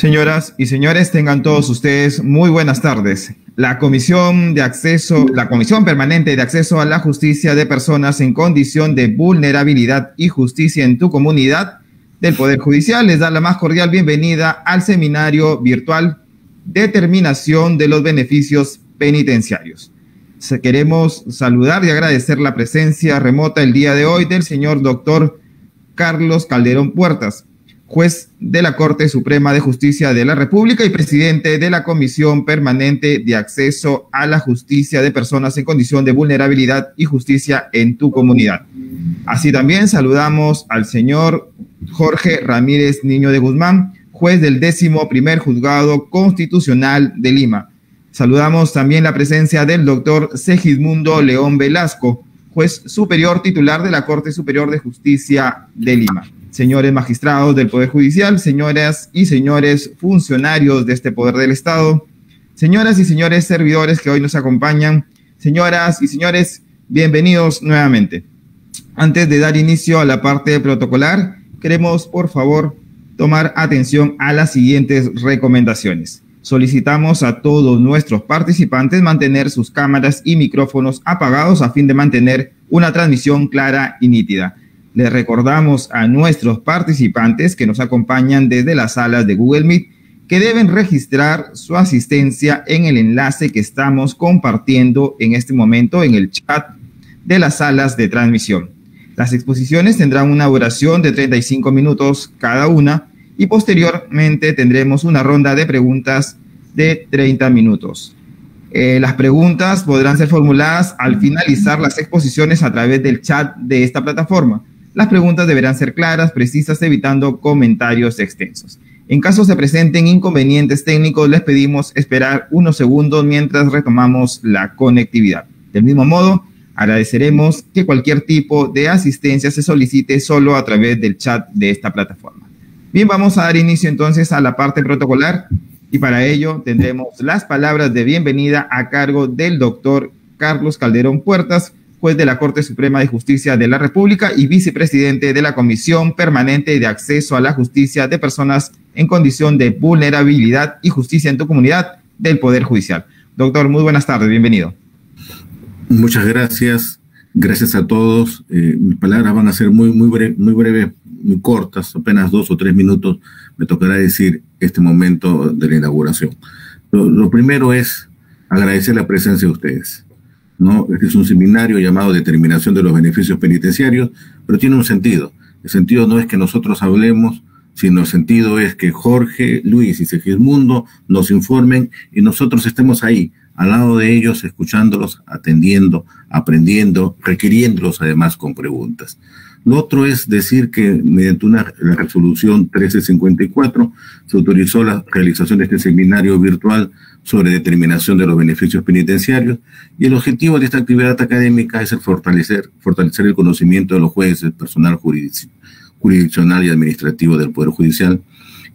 Señoras y señores, tengan todos ustedes muy buenas tardes. La Comisión Permanente de Acceso a la Justicia de Personas en Condición de Vulnerabilidad y Justicia en tu Comunidad del Poder Judicial les da la más cordial bienvenida al seminario virtual Determinación de los Beneficios Penitenciarios. Queremos saludar y agradecer la presencia remota el día de hoy del señor doctor Carlos Calderón Puertas, juez de la Corte Suprema de Justicia de la República y presidente de la Comisión Permanente de Acceso a la Justicia de Personas en Condición de Vulnerabilidad y Justicia en tu Comunidad. Así también saludamos al señor Jorge Ramírez Niño de Guzmán, juez del 11º Juzgado Constitucional de Lima. Saludamos también la presencia del doctor Segismundo León Velasco, juez superior titular de la Corte Superior de Justicia de Lima. Señores magistrados del Poder Judicial, señoras y señores funcionarios de este Poder del Estado, señoras y señores servidores que hoy nos acompañan, señoras y señores, bienvenidos nuevamente. Antes de dar inicio a la parte protocolar, queremos, por favor, tomar atención a las siguientes recomendaciones. Solicitamos a todos nuestros participantes mantener sus cámaras y micrófonos apagados a fin de mantener una transmisión clara y nítida. Les recordamos a nuestros participantes que nos acompañan desde las salas de Google Meet que deben registrar su asistencia en el enlace que estamos compartiendo en este momento en el chat de las salas de transmisión. Las exposiciones tendrán una duración de 35 minutos cada una y posteriormente tendremos una ronda de preguntas de 30 minutos. Las preguntas podrán ser formuladas al finalizar las exposiciones a través del chat de esta plataforma. Las preguntas deberán ser claras, precisas, evitando comentarios extensos. En caso se presenten inconvenientes técnicos, les pedimos esperar unos segundos mientras retomamos la conectividad. Del mismo modo, agradeceremos que cualquier tipo de asistencia se solicite solo a través del chat de esta plataforma. Bien, vamos a dar inicio entonces a la parte protocolar y para ello tendremos las palabras de bienvenida a cargo del doctor Carlos Calderón Puertas, juez de la Corte Suprema de Justicia de la República y vicepresidente de la Comisión Permanente de Acceso a la Justicia de Personas en Condición de Vulnerabilidad y Justicia en tu Comunidad del Poder Judicial. Doctor, muy buenas tardes, bienvenido. Muchas gracias. Gracias a todos. Mis palabras van a ser muy breves, muy cortas, apenas 2 o 3 minutos me tocará decir este momento de la inauguración. Lo primero es agradecer la presencia de ustedes, ¿no? Este es un seminario llamado Determinación de los Beneficios Penitenciarios, pero tiene un sentido. El sentido no es que nosotros hablemos, sino el sentido es que Jorge, Luis y Segismundo nos informen y nosotros estemos ahí, al lado de ellos, escuchándolos, atendiendo, aprendiendo, requiriéndolos además con preguntas. Lo otro es decir que mediante la resolución 1354 se autorizó la realización de este seminario virtual sobre determinación de los beneficios penitenciarios y el objetivo de esta actividad académica es el fortalecer el conocimiento de los jueces, personal jurisdiccional y administrativo del Poder Judicial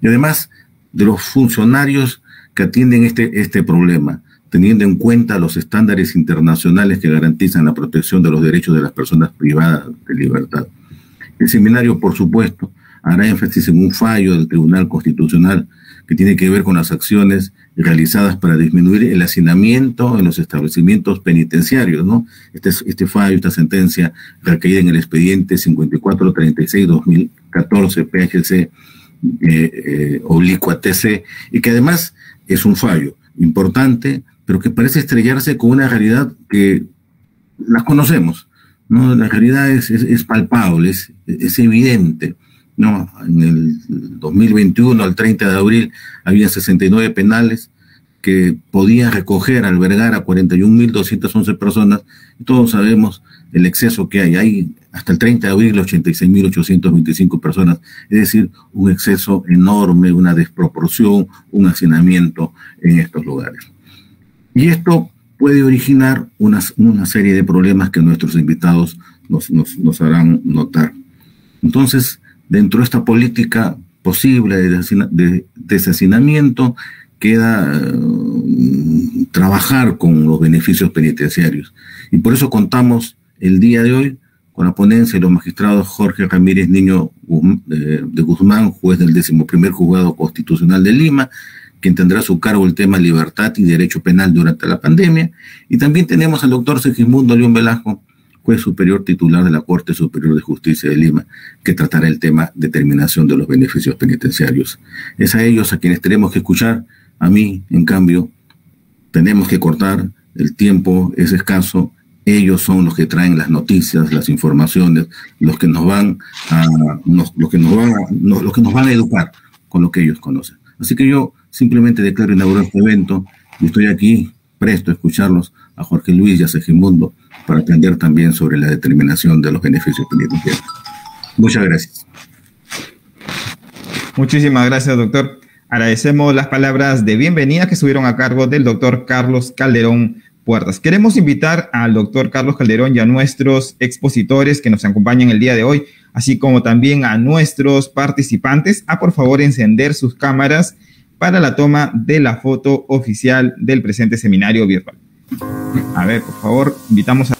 y además de los funcionarios que atienden este problema, teniendo en cuenta los estándares internacionales que garantizan la protección de los derechos de las personas privadas de libertad. El seminario, por supuesto, hará énfasis en un fallo del Tribunal Constitucional que tiene que ver con las acciones realizadas para disminuir el hacinamiento en los establecimientos penitenciarios, ¿no? Este fallo, esta sentencia, recaída en el expediente 5436-2014 PHC /TC, y que además es un fallo importante, pero que parece estrellarse con una realidad que las conocemos, ¿no? La realidad es palpable, es evidente, ¿no? En el 2021, al 30 de abril, había 69 penales que podían albergar a 41.211 personas, y todos sabemos el exceso que hay. Hay hasta el 30 de abril 86.825 personas, es decir, un exceso enorme, una desproporción, un hacinamiento en estos lugares. Y esto puede originar una serie de problemas que nuestros invitados nos harán notar. Entonces, dentro de esta política posible de deshacinamiento, queda trabajar con los beneficios penitenciarios. Y por eso contamos el día de hoy con la ponencia de los magistrados Jorge Ramírez Niño de Guzmán, juez del 11º Juzgado Constitucional de Lima, quien tendrá a su cargo el tema libertad y derecho penal durante la pandemia. Y también tenemos al doctor Segismundo León Velasco, juez superior titular de la Corte Superior de Justicia de Lima, que tratará el tema determinación de los beneficios penitenciarios. Es a ellos a quienes tenemos que escuchar. A mí, en cambio, tenemos que cortar, el tiempo es escaso. Ellos son los que traen las noticias, las informaciones, los que nos van a educar con lo que ellos conocen. Así que yo simplemente declaro inaugurar este evento y estoy aquí presto a escucharlos, a Jorge Luis y a Segismundo, para aprender también sobre la determinación de los beneficios penitenciarios. Muchas gracias. Muchísimas gracias, doctor. Agradecemos las palabras de bienvenida que estuvieron a cargo del doctor Carlos Calderón Puertas. Queremos invitar al doctor Carlos Calderón y a nuestros expositores que nos acompañan el día de hoy, así como también a nuestros participantes, a por favor encender sus cámaras para la toma de la foto oficial del presente seminario virtual. A ver, por favor, invitamos a...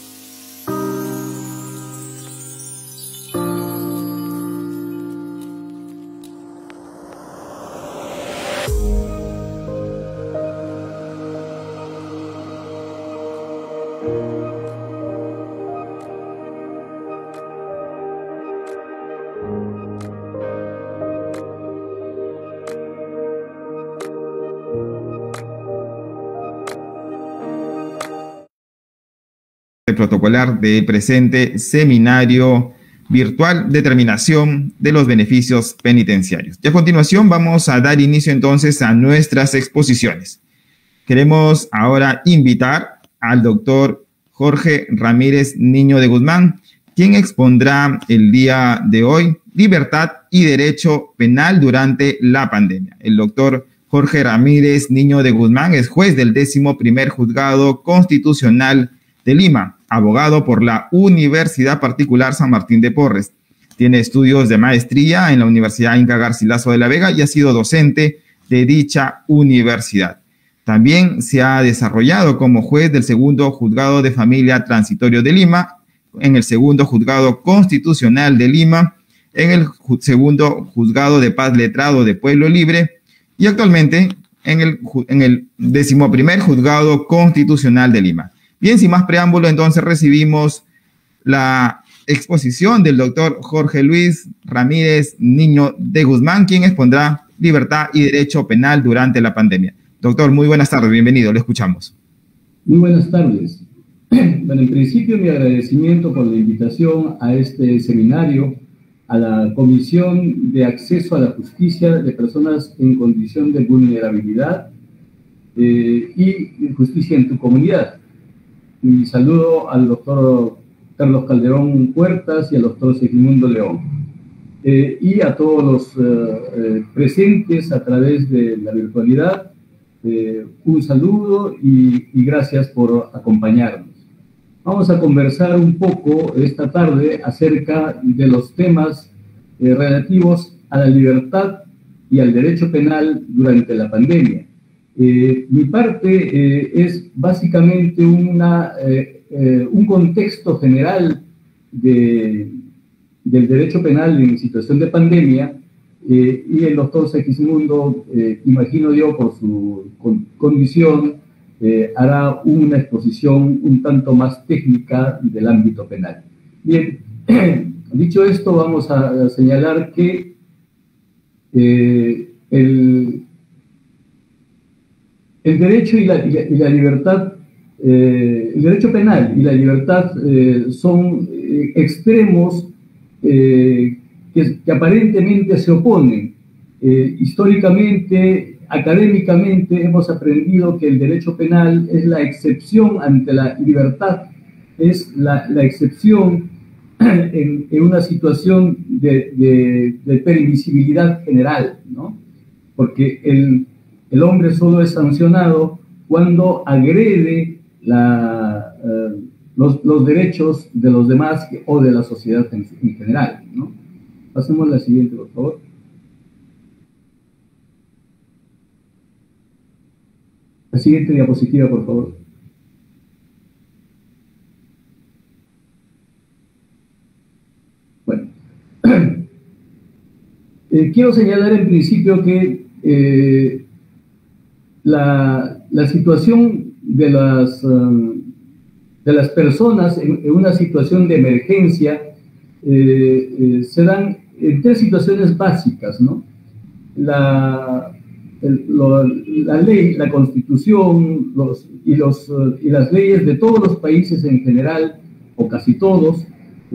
protocolar del presente seminario virtual Determinación de los Beneficios Penitenciarios. Y a continuación vamos a dar inicio entonces a nuestras exposiciones. Queremos ahora invitar al doctor Jorge Ramírez Niño de Guzmán, quien expondrá el día de hoy Libertad y Derecho Penal durante la pandemia. El doctor Jorge Ramírez Niño de Guzmán es juez del 11º Juzgado Constitucional de Lima, abogado por la Universidad Particular San Martín de Porres. Tiene estudios de maestría en la Universidad Inca Garcilaso de la Vega y ha sido docente de dicha universidad. También se ha desarrollado como juez del 2º Juzgado de Familia Transitorio de Lima en el segundo juzgado constitucional de Lima, en el segundo juzgado de paz letrado de Pueblo Libre y actualmente en el 11º juzgado constitucional de Lima. Bien, sin más preámbulo, entonces recibimos la exposición del doctor Jorge Luis Ramírez Niño de Guzmán, quien expondrá libertad y derecho penal durante la pandemia. Doctor, muy buenas tardes, bienvenido, le escuchamos. Muy buenas tardes. Bueno, en principio mi agradecimiento por la invitación a este seminario a la Comisión de Acceso a la Justicia de Personas en Condición de Vulnerabilidad y Justicia en tu Comunidad. Y saludo al doctor Carlos Calderón Puertas y al doctor Segismundo León. Y a todos los presentes a través de la virtualidad, un saludo y gracias por acompañarnos. Vamos a conversar un poco esta tarde acerca de los temas relativos a la libertad y al derecho penal durante la pandemia. Mi parte es básicamente un contexto general del derecho penal en situación de pandemia, y el doctor Segismundo, imagino yo, por su condición, hará una exposición un tanto más técnica del ámbito penal. Bien, dicho esto, vamos a señalar que el derecho y la libertad, el derecho penal y la libertad son extremos que aparentemente se oponen. Históricamente, académicamente, hemos aprendido que el derecho penal es la excepción ante la libertad, es la excepción en una situación de permisibilidad general, ¿no? Porque el hombre solo es sancionado cuando agrede los derechos de los demás o de la sociedad en general, ¿no? Pasemos a la siguiente, por favor. La siguiente diapositiva, por favor. Bueno, quiero señalar en principio que la situación de las personas en una situación de emergencia se dan en tres situaciones básicas, ¿no? La ley, la Constitución y las leyes de todos los países en general, o casi todos,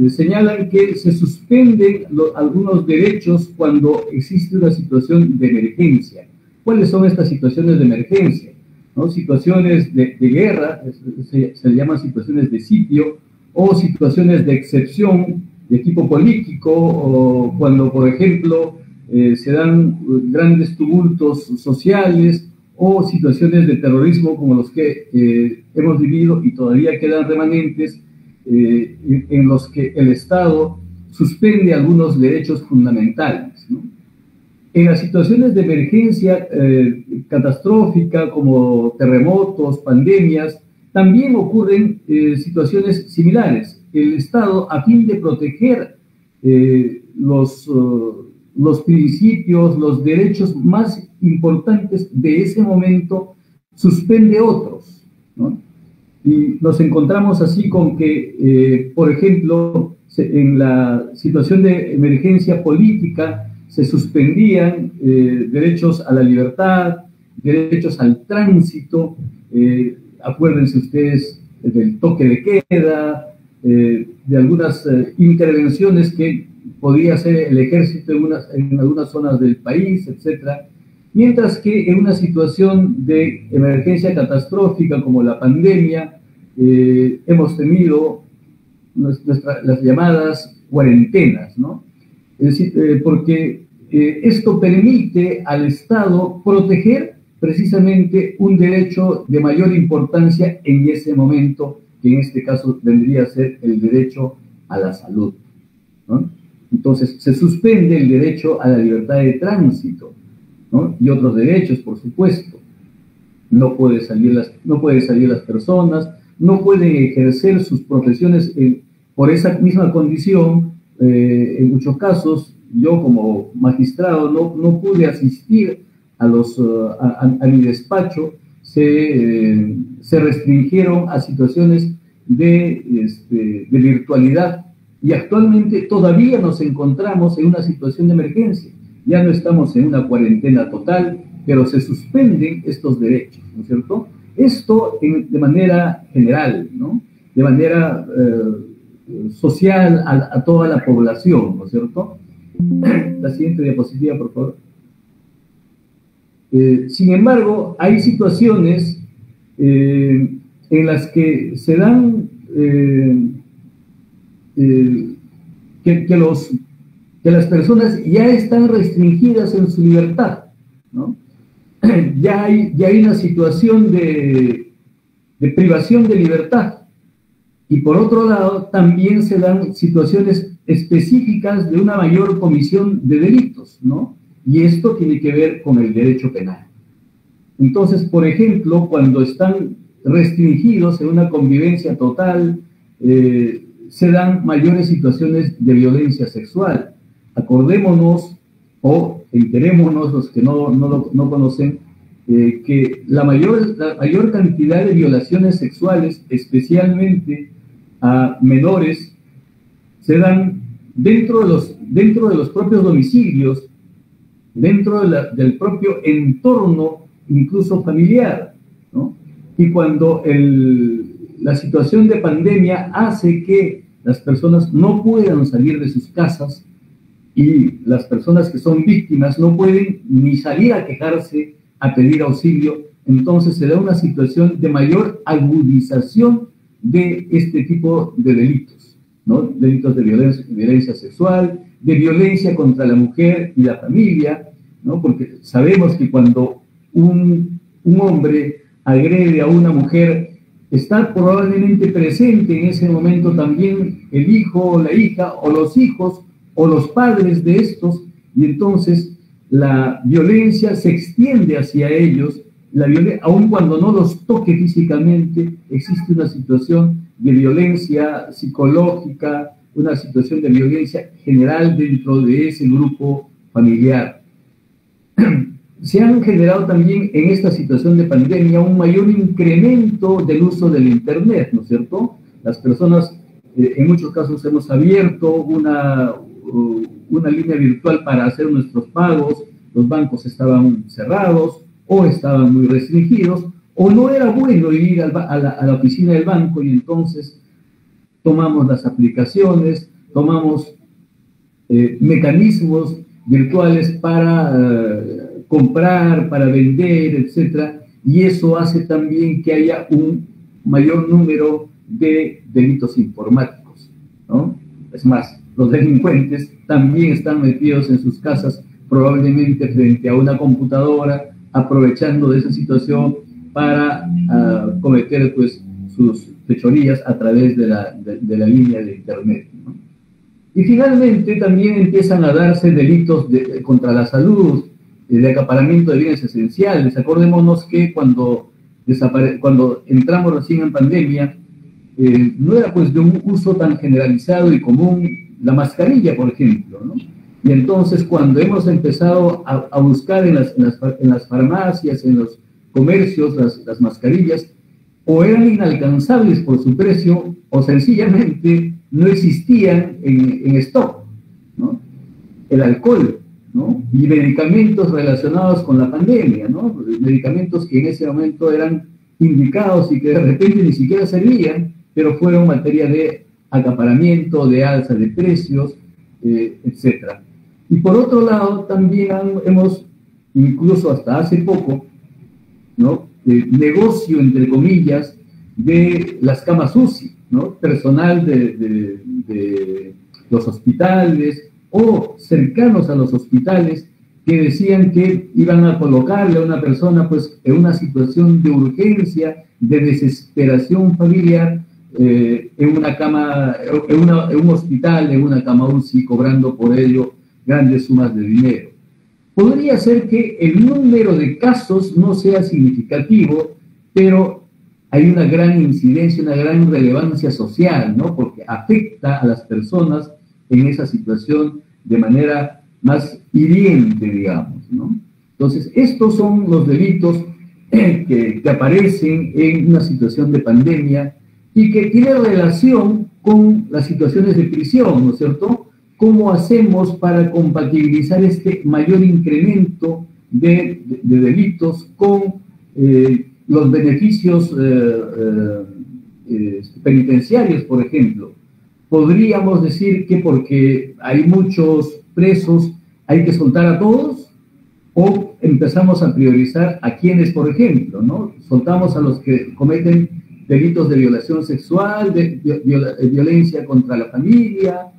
señalan que se suspenden algunos derechos cuando existe una situación de emergencia. ¿Cuáles son estas situaciones de emergencia? ¿No? Situaciones de guerra, se llaman situaciones de sitio, o situaciones de excepción de tipo político, o cuando, por ejemplo, se dan grandes tumultos sociales, o situaciones de terrorismo como los que hemos vivido y todavía quedan remanentes, en los que el Estado suspende algunos derechos fundamentales, ¿no? En las situaciones de emergencia catastrófica como terremotos, pandemias, también ocurren situaciones similares. El Estado, a fin de proteger los principios, los derechos más importantes de ese momento, suspende otros, ¿no? Y nos encontramos así con que, por ejemplo, en la situación de emergencia política se suspendían derechos a la libertad, derechos al tránsito, acuérdense ustedes del toque de queda, de algunas intervenciones que podía hacer el ejército en algunas zonas del país, etc. Mientras que en una situación de emergencia catastrófica como la pandemia, hemos tenido las llamadas cuarentenas, ¿no? Es decir, porque esto permite al Estado proteger precisamente un derecho de mayor importancia en ese momento, que en este caso vendría a ser el derecho a la salud, ¿no? Entonces, se suspende el derecho a la libertad de tránsito, ¿no? Y otros derechos, por supuesto. No pueden salir las personas, no pueden ejercer sus profesiones por esa misma condición, en muchos casos, yo como magistrado no pude asistir a mi despacho, se restringieron a situaciones de virtualidad, y actualmente todavía nos encontramos en una situación de emergencia. Ya no estamos en una cuarentena total, pero se suspenden estos derechos, ¿no es cierto? Esto de manera general, ¿no? De manera social a toda la población, ¿no es cierto? La siguiente diapositiva, por favor. Sin embargo, hay situaciones en las que se dan que las personas ya están restringidas en su libertad, ¿no? Ya hay una situación de privación de libertad. Y por otro lado, también se dan situaciones específicas de una mayor comisión de delitos, ¿no? Y esto tiene que ver con el derecho penal. Entonces, por ejemplo, cuando están restringidos en una convivencia total, se dan mayores situaciones de violencia sexual. Acordémonos o enterémonos, los que no conocen, que la mayor cantidad de violaciones sexuales, especialmente a menores, se dan dentro de los propios domicilios, dentro del propio entorno, incluso familiar, ¿no? Y cuando la situación de pandemia hace que las personas no puedan salir de sus casas, y las personas que son víctimas no pueden ni salir a quejarse, a pedir auxilio, entonces se da una situación de mayor agudización de este tipo de delitos, ¿no? Delitos de violencia sexual, de violencia contra la mujer y la familia, ¿no? Porque sabemos que cuando un hombre agrede a una mujer, está probablemente presente en ese momento también el hijo o la hija, o los hijos, o los padres de estos, y entonces la violencia se extiende hacia ellos, aun cuando no los toque físicamente, existe una situación de violencia psicológica, una situación de violencia general dentro de ese grupo familiar. Se han generado también en esta situación de pandemia un mayor incremento del uso del Internet, ¿no es cierto? Las personas, en muchos casos, hemos abierto una línea virtual para hacer nuestros pagos, los bancos estaban cerrados o estaban muy restringidos, o no era bueno ir a la oficina del banco, y entonces tomamos las aplicaciones, tomamos mecanismos virtuales para comprar, para vender, etcétera, y eso hace también que haya un mayor número de delitos informáticos, ¿no? Es más, los delincuentes también están metidos en sus casas, probablemente frente a una computadora, aprovechando de esa situación para cometer pues sus fechorías a través de la línea de Internet, ¿no? Y finalmente también empiezan a darse delitos contra la salud, de acaparamiento de bienes esenciales. Acordémonos que cuando entramos recién en pandemia, no era pues de un uso tan generalizado y común la mascarilla, por ejemplo, ¿no? Y entonces cuando hemos empezado a buscar en las farmacias, en los comercios, las mascarillas, o eran inalcanzables por su precio, o sencillamente no existían en stock, ¿no? El alcohol, ¿no? Y medicamentos relacionados con la pandemia, ¿no? Medicamentos que en ese momento eran indicados y que de repente ni siquiera servían, pero fueron materia de acaparamiento, de alza de precios, etc. Y por otro lado, también hemos, incluso hasta hace poco, ¿no? Negocio, entre comillas, de las camas UCI, ¿no? Personal de los hospitales o cercanos a los hospitales que decían que iban a colocarle a una persona pues en una situación de urgencia, de desesperación familiar, en una cama, en un hospital, en una cama UCI, cobrando por ello grandes sumas de dinero. Podría ser que el número de casos no sea significativo, pero hay una gran incidencia, una gran relevancia social, ¿no? Porque afecta a las personas en esa situación de manera más hiriente, digamos, ¿no? Entonces, estos son los delitos que aparecen en una situación de pandemia y que tiene relación con las situaciones de prisión, ¿no es cierto? ¿Cómo hacemos para compatibilizar este mayor incremento de delitos con los beneficios penitenciarios, por ejemplo? ¿Podríamos decir que porque hay muchos presos hay que soltar a todos? ¿O empezamos a priorizar a quienes, por ejemplo, ¿no? Soltamos a los que cometen delitos de violación sexual, de violencia contra la familia?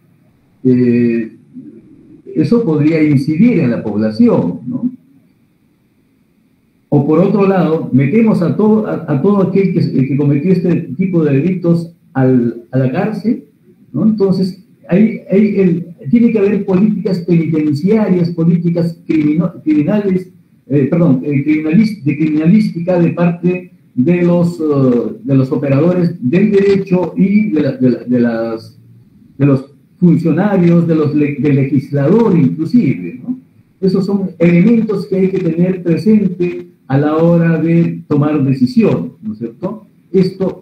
Eso podría incidir en la población, ¿no? O por otro lado, metemos a todo aquel que cometió este tipo de delitos a la cárcel, ¿no? Entonces, tiene que haber políticas penitenciarias, políticas criminales, de criminalística de parte de los operadores del derecho y de los funcionarios, del legislador inclusive, ¿no? Esos son elementos que hay que tener presente a la hora de tomar decisión, ¿no es cierto? Esto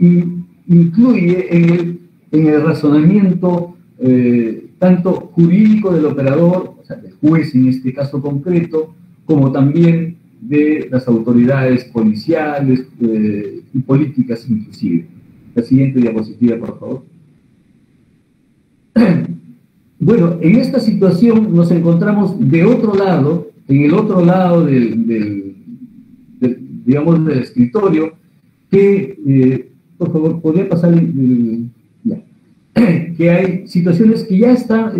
incluye en el razonamiento tanto jurídico del operador, o sea, del juez en este caso concreto, como también de las autoridades policiales y políticas inclusive. La siguiente diapositiva, por favor. Bueno, en esta situación nos encontramos de otro lado, en el otro lado digamos, del escritorio, que, por favor, podría pasar que hay situaciones que ya están,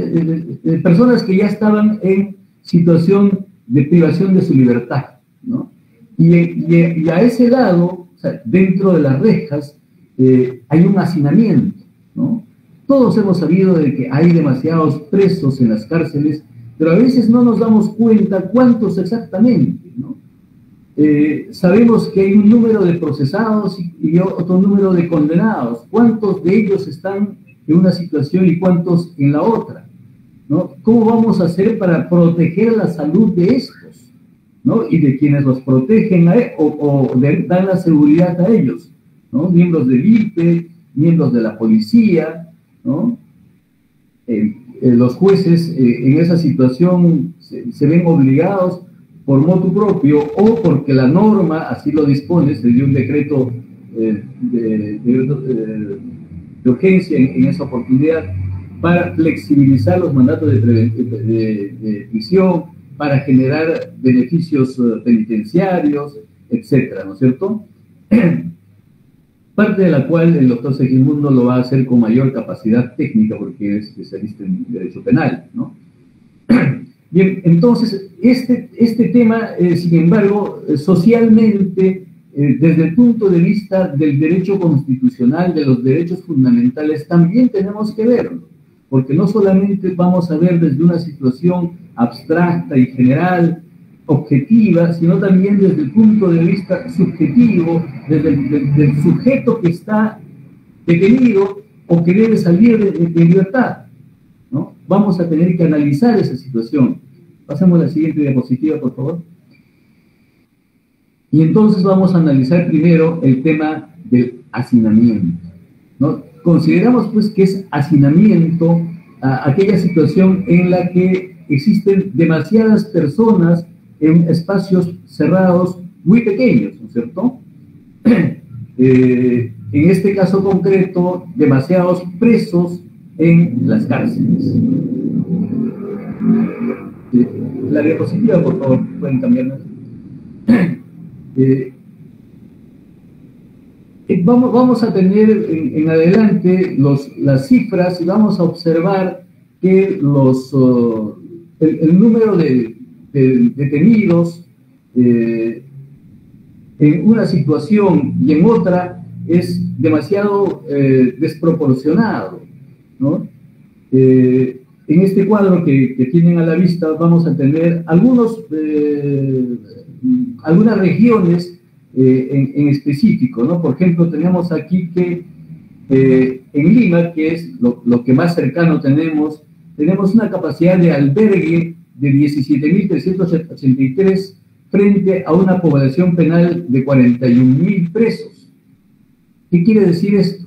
personas que ya estaban en situación de privación de su libertad, ¿no? Y a ese lado, o sea, dentro de las rejas, hay un hacinamiento, ¿no? Todos hemos sabido de que hay demasiados presos en las cárceles, pero a veces no nos damos cuenta cuántos exactamente, ¿no? Sabemos que hay un número de procesados y otro número de condenados. ¿Cuántos de ellos están en una situación y cuántos en la otra, ¿no? ¿Cómo vamos a hacer para proteger la salud de estos, ¿no? Y de quienes los protegen dan la seguridad a ellos, ¿no? Miembros del IPE, miembros de la policía, ¿no? Los jueces en esa situación se ven obligados por motu propio o porque la norma así lo dispone, se dio un decreto de urgencia en esa oportunidad para flexibilizar los mandatos de prisión, para generar beneficios penitenciarios, etcétera, ¿no es cierto? Parte de la cual el doctor Segismundo lo va a hacer con mayor capacidad técnica porque es especialista en derecho penal, ¿no? Bien, entonces, este tema, sin embargo, socialmente, desde el punto de vista del derecho constitucional, de los derechos fundamentales, también tenemos que verlo, porque no solamente vamos a ver desde una situación abstracta y general, objetiva, sino también desde el punto de vista subjetivo, desde del sujeto que está detenido o que debe salir de libertad, ¿no? Vamos a tener que analizar esa situación. Pasemos a la siguiente diapositiva, por favor. Y entonces vamos a analizar primero el tema del hacinamiento, ¿no? Consideramos pues que es hacinamiento aquella situación en la que existen demasiadas personas en espacios cerrados muy pequeños, ¿no es cierto? En este caso concreto, demasiados presos en las cárceles. La diapositiva, por favor, pueden cambiarla. Vamos a tener en adelante las cifras y vamos a observar que el número de detenidos en una situación y en otra es demasiado desproporcionado, ¿no? En este cuadro que tienen a la vista vamos a tener algunas regiones en específico, ¿no? Por ejemplo, tenemos aquí que en Lima, que es lo que más cercano tenemos una capacidad de albergue de 17.383 frente a una población penal de 41.000 presos. ¿Qué quiere decir esto?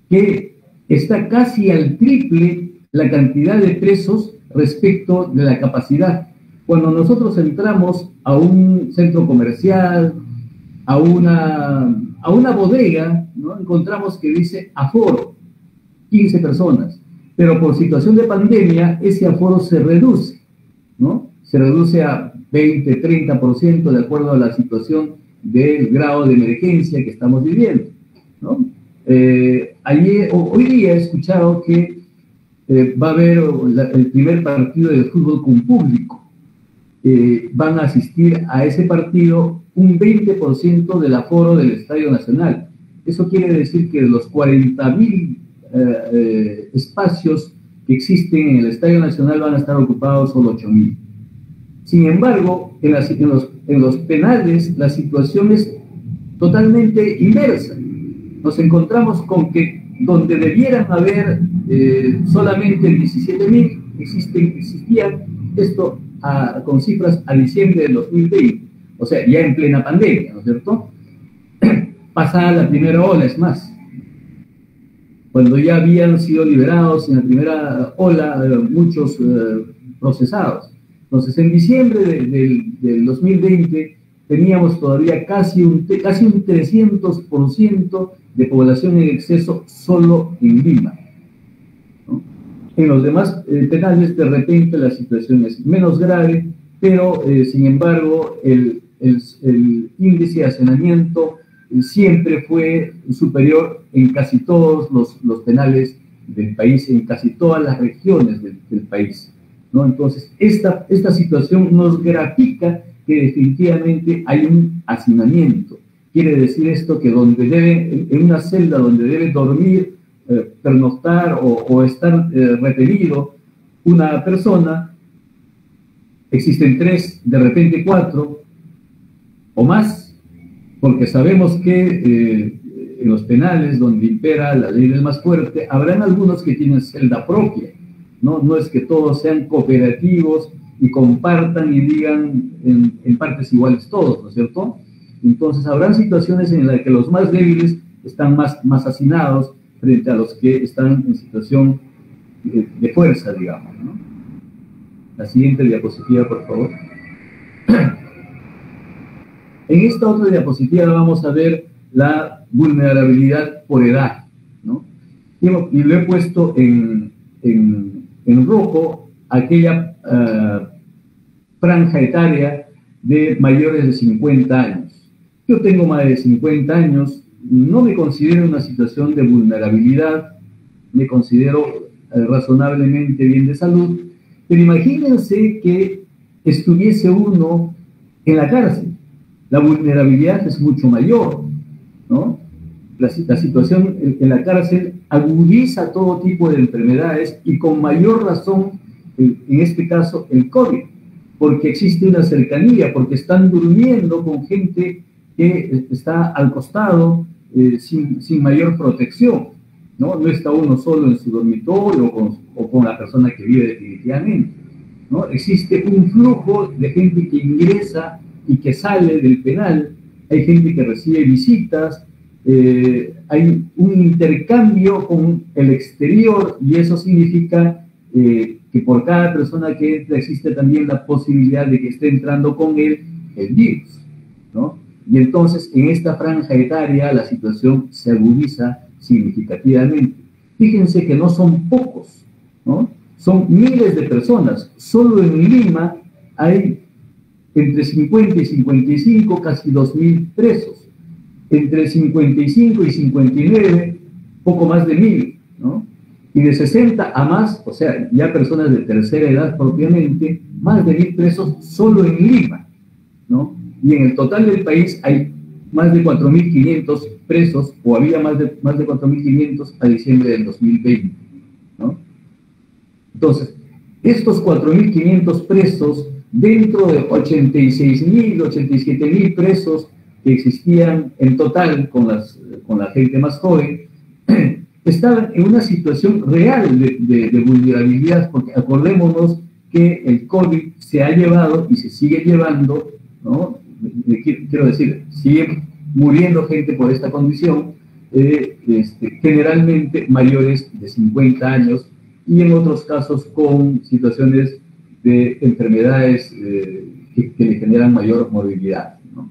Que está casi al triple la cantidad de presos respecto de la capacidad. Cuando nosotros entramos a un centro comercial, a una bodega, ¿no? Encontramos que dice aforo, 15 personas, pero por situación de pandemia ese aforo se reduce, ¿no? Se reduce a 20, 30% de acuerdo a la situación del grado de emergencia que estamos viviendo, ¿no? Hoy día he escuchado que va a haber el primer partido de fútbol con público. Van a asistir a ese partido un 20% del aforo del Estadio Nacional. Eso quiere decir que de los 40.000 espacios que existen en el Estadio Nacional van a estar ocupados solo 8.000. Sin embargo, en los penales la situación es totalmente inversa. Nos encontramos con que donde debieran haber solamente 17.000, existían esto con cifras a diciembre del 2020, o sea, ya en plena pandemia, ¿no es cierto? Pasada la primera ola, es más, cuando ya habían sido liberados en la primera ola muchos procesados. Entonces, en diciembre del 2020 teníamos todavía casi un 300% de población en exceso solo en Lima, ¿no? En los demás penales, de repente, la situación es menos grave, pero, sin embargo, el índice de hacinamiento siempre fue superior en casi todos los penales del país, en casi todas las regiones del país, ¿no? Entonces, esta situación nos grafica que definitivamente hay un hacinamiento. Quiere decir esto que en una celda donde debe dormir, pernoctar o estar retenido una persona, existen 3, de repente 4 o más, porque sabemos que en los penales donde impera la ley del más fuerte, habrán algunos que tienen celda propia, ¿no? No es que todos sean cooperativos y compartan y digan en partes iguales todos, ¿no es cierto? Entonces habrán situaciones en las que los más débiles están más hacinados frente a los que están en situación de fuerza, digamos, ¿no? La siguiente diapositiva, por favor. En esta otra diapositiva vamos a ver la vulnerabilidad por edad, ¿no? Y lo he puesto en rojo aquella franja etaria de mayores de 50 años. Yo tengo más de 50 años, no me considero en una situación de vulnerabilidad, me considero razonablemente bien de salud, pero imagínense que estuviese uno en la cárcel. La vulnerabilidad es mucho mayor, ¿no? La situación en la cárcel agudiza todo tipo de enfermedades y con mayor razón, en este caso, el COVID, porque existe una cercanía, porque están durmiendo con gente que está al costado sin mayor protección, ¿no? No está uno solo en su dormitorio o con la persona que vive definitivamente, ¿no? Existe un flujo de gente que ingresa y que sale del penal, hay gente que recibe visitas, hay un intercambio con el exterior y eso significa que por cada persona que entra existe también la posibilidad de que esté entrando con él el virus, ¿no? Y entonces en esta franja etaria la situación se agudiza significativamente. Fíjense que no son pocos, ¿no? Son miles de personas. Solo en Lima hay entre 50 y 55 casi 2.000 presos. Entre 55 y 59, poco más de 1.000, ¿no? Y de 60 a más, o sea, ya personas de tercera edad propiamente, más de 1.000 presos solo en Lima, ¿no? Y en el total del país hay más de 4.500 presos, o había más de 4.500 a diciembre del 2020, ¿no? Entonces, estos 4.500 presos, dentro de 86.000, 87.000 presos que existían en total con la gente más joven, estaban en una situación real de vulnerabilidad, porque acordémonos que el COVID se ha llevado y se sigue llevando, ¿no? Quiero decir, sigue muriendo gente por esta condición, generalmente mayores de 50 años y en otros casos con situaciones de enfermedades que le generan mayor movilidad, ¿no?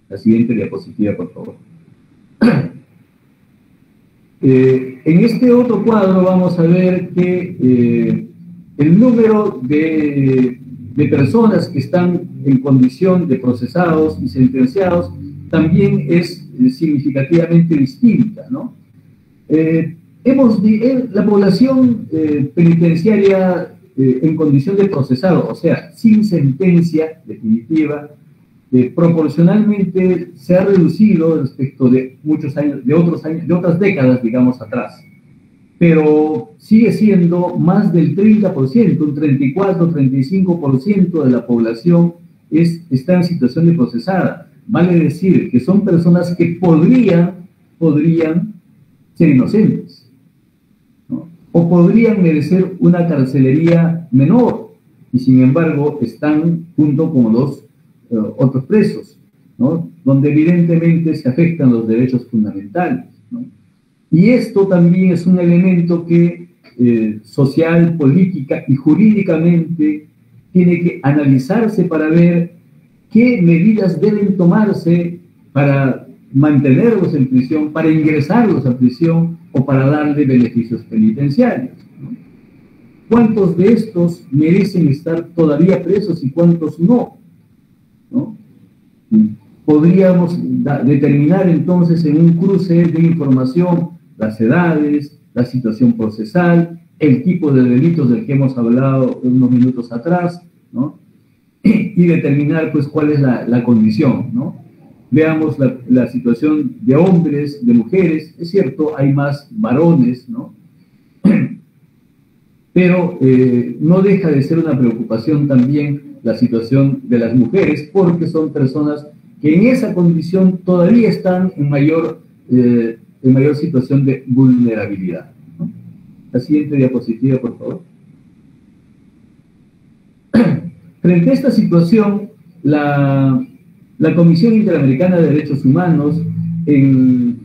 La siguiente diapositiva, por favor. En este otro cuadro vamos a ver que el número de personas que están en condición de procesados y sentenciados también es significativamente distinta, ¿no? La población penitenciaria en condición de procesado, o sea, sin sentencia definitiva, proporcionalmente se ha reducido respecto de muchos años, de otras décadas, digamos, atrás. Pero sigue siendo más del 30%, un 34-35% de la población está en situación de procesada. Vale decir que son personas que podrían ser inocentes, ¿no? O podrían merecer una carcelería menor, y sin embargo están junto con los otros presos, ¿no? Donde evidentemente se afectan los derechos fundamentales, ¿no? Y esto también es un elemento que social, política y jurídicamente tiene que analizarse para ver qué medidas deben tomarse para mantenerlos en prisión, para ingresarlos a prisión o para darle beneficios penitenciarios, ¿no? ¿Cuántos de estos merecen estar todavía presos y cuántos no? ¿No? Podríamos determinar entonces en un cruce de información las edades, la situación procesal, el tipo de delitos del que hemos hablado unos minutos atrás, ¿no? Y determinar pues cuál es la condición, ¿no? Veamos la situación de hombres, de mujeres. Es cierto, hay más varones, ¿no? Pero no deja de ser una preocupación también la situación de las mujeres, porque son personas que en esa condición todavía están en mayor situación de vulnerabilidad, ¿no? La siguiente diapositiva, por favor. Frente a esta situación, la Comisión Interamericana de Derechos Humanos, en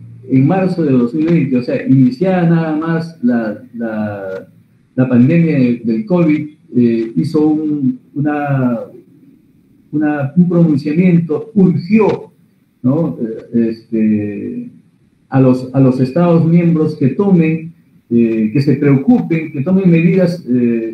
marzo de 2020, o sea, iniciada nada más la pandemia del COVID, hizo un pronunciamiento, urgió, ¿no? A los Estados miembros que se preocupen, que tomen medidas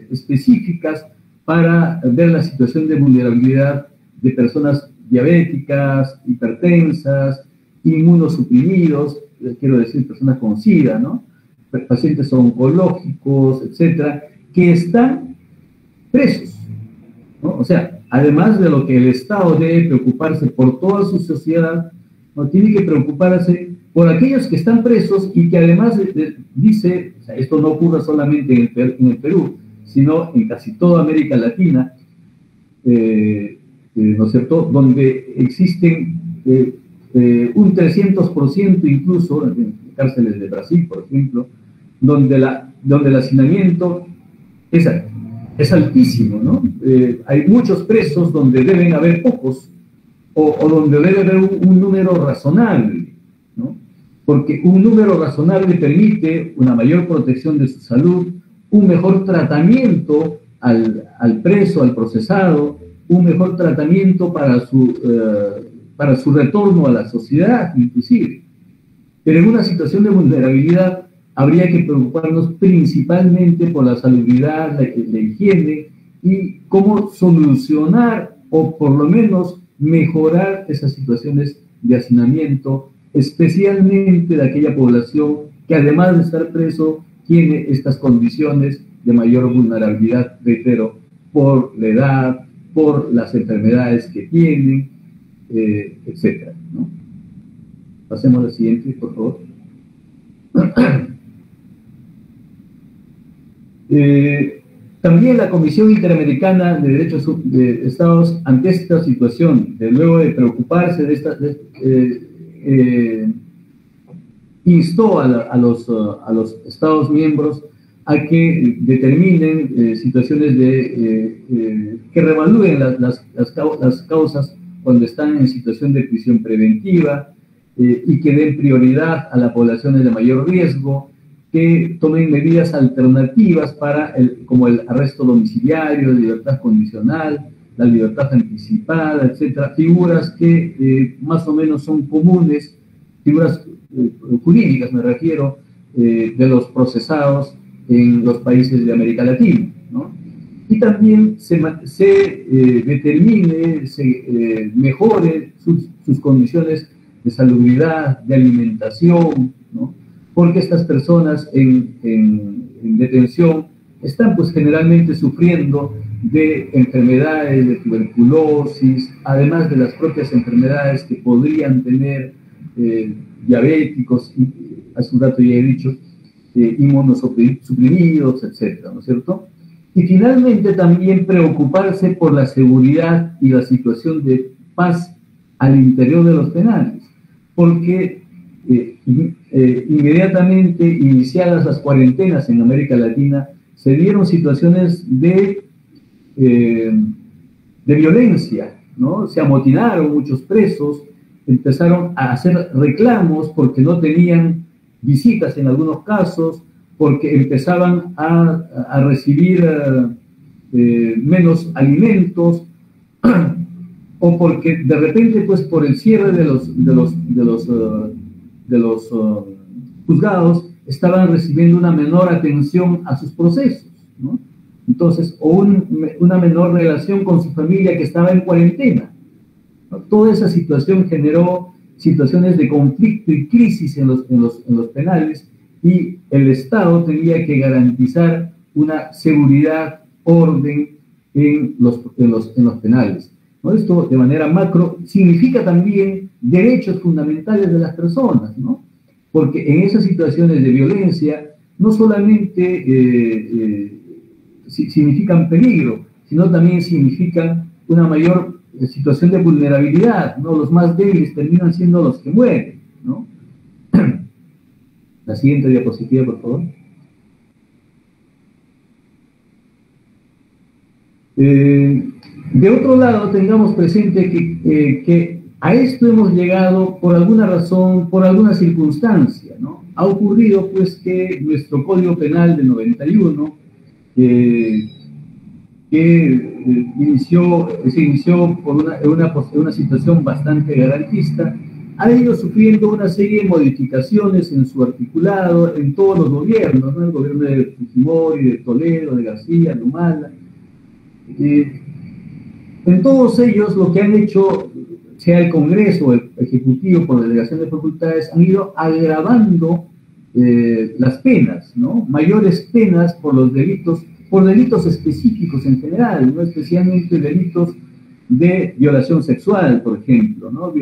específicas para ver la situación de vulnerabilidad de personas diabéticas, hipertensas, inmunosuprimidos, quiero decir, personas con SIDA, ¿no? Pacientes oncológicos, etcétera, que están presos, ¿no? O sea, además de lo que el Estado debe preocuparse por toda su sociedad, ¿no? Tiene que preocuparse por aquellos que están presos y que además dice, o sea, esto no ocurre solamente en el Perú, sino en casi toda América Latina, ¿no es cierto?, donde existen un 300% incluso, en cárceles de Brasil, por ejemplo, donde el hacinamiento es altísimo, ¿no? Hay muchos presos donde deben haber pocos, o donde debe haber un número razonable, ¿no? Porque un número razonable permite una mayor protección de su salud, un mejor tratamiento al preso, al procesado, un mejor tratamiento para su retorno a la sociedad, inclusive. Pero en una situación de vulnerabilidad habría que preocuparnos principalmente por la salubridad, la higiene y cómo solucionar o por lo menos mejorar esas situaciones de hacinamiento, especialmente de aquella población que además de estar preso tiene estas condiciones de mayor vulnerabilidad, reitero, por la edad, por las enfermedades que tienen, etcétera, ¿no? Pasemos a la siguiente, por favor. También la Comisión Interamericana de Derechos de Estados, ante esta situación, luego de preocuparse de esta, instó a los Estados miembros a que determinen situaciones que revalúen las causas cuando están en situación de prisión preventiva, y que den prioridad a las poblaciones de mayor riesgo, que tomen medidas alternativas como el arresto domiciliario, libertad condicional, la libertad anticipada, etcétera, figuras que más o menos son comunes, figuras jurídicas me refiero, de los procesados en los países de América Latina, ¿no? Y también se determine, se mejore sus condiciones de salubridad, de alimentación, ¿no? Porque estas personas en detención están pues generalmente sufriendo de enfermedades, de tuberculosis, además de las propias enfermedades que podrían tener diabéticos, hace un rato ya he dicho, inmunosuprimidos, etcétera, ¿no es cierto? Y finalmente también preocuparse por la seguridad y la situación de paz al interior de los penales, porque inmediatamente iniciadas las cuarentenas en América Latina, se dieron situaciones de violencia, ¿no? Se amotinaron muchos presos, empezaron a hacer reclamos porque no tenían visitas en algunos casos, porque empezaban a recibir menos alimentos, o porque de repente, pues por el cierre de los juzgados, estaban recibiendo una menor atención a sus procesos, ¿no? Entonces, o una menor relación con su familia que estaba en cuarentena, ¿no? Toda esa situación generó situaciones de conflicto y crisis en los penales, y el Estado tenía que garantizar una seguridad, orden en los penales, ¿no? Esto de manera macro significa también derechos fundamentales de las personas, ¿no? Porque en esas situaciones de violencia no solamente significan peligro, sino también significan una mayor situación de vulnerabilidad, ¿no? Los más débiles terminan siendo los que mueren, ¿no? La siguiente diapositiva, por favor. De otro lado, tengamos presente que a esto hemos llegado por alguna razón, por alguna circunstancia, ¿no? Ha ocurrido, pues, que nuestro Código Penal de 91, se inició por una situación bastante garantista, ha ido sufriendo una serie de modificaciones en su articulado en todos los gobiernos, ¿no? El gobierno de Fujimori, de Toledo, de García, de Humala. En todos ellos, lo que han hecho, sea el Congreso o el Ejecutivo por delegación de facultades, han ido agravando las penas, ¿no? Mayores penas por delitos específicos en general, ¿no? Especialmente delitos de violación sexual, por ejemplo, ¿no?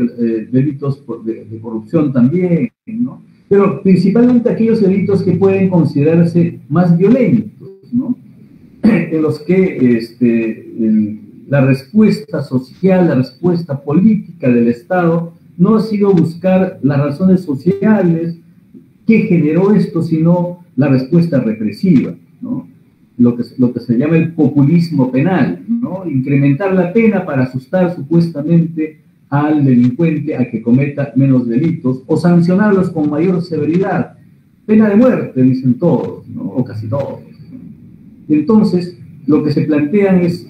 Delitos de corrupción también, ¿no? Pero principalmente aquellos delitos que pueden considerarse más violentos, ¿no? En los que la respuesta social, la respuesta política del Estado no ha sido buscar las razones sociales que generó esto, sino la respuesta represiva, ¿no? Lo que se llama el populismo penal, ¿no? Incrementar la pena para asustar supuestamente al delincuente a que cometa menos delitos, o sancionarlos con mayor severidad. Pena de muerte, dicen todos, ¿no? O casi todos, ¿no? Y entonces, lo que se plantean es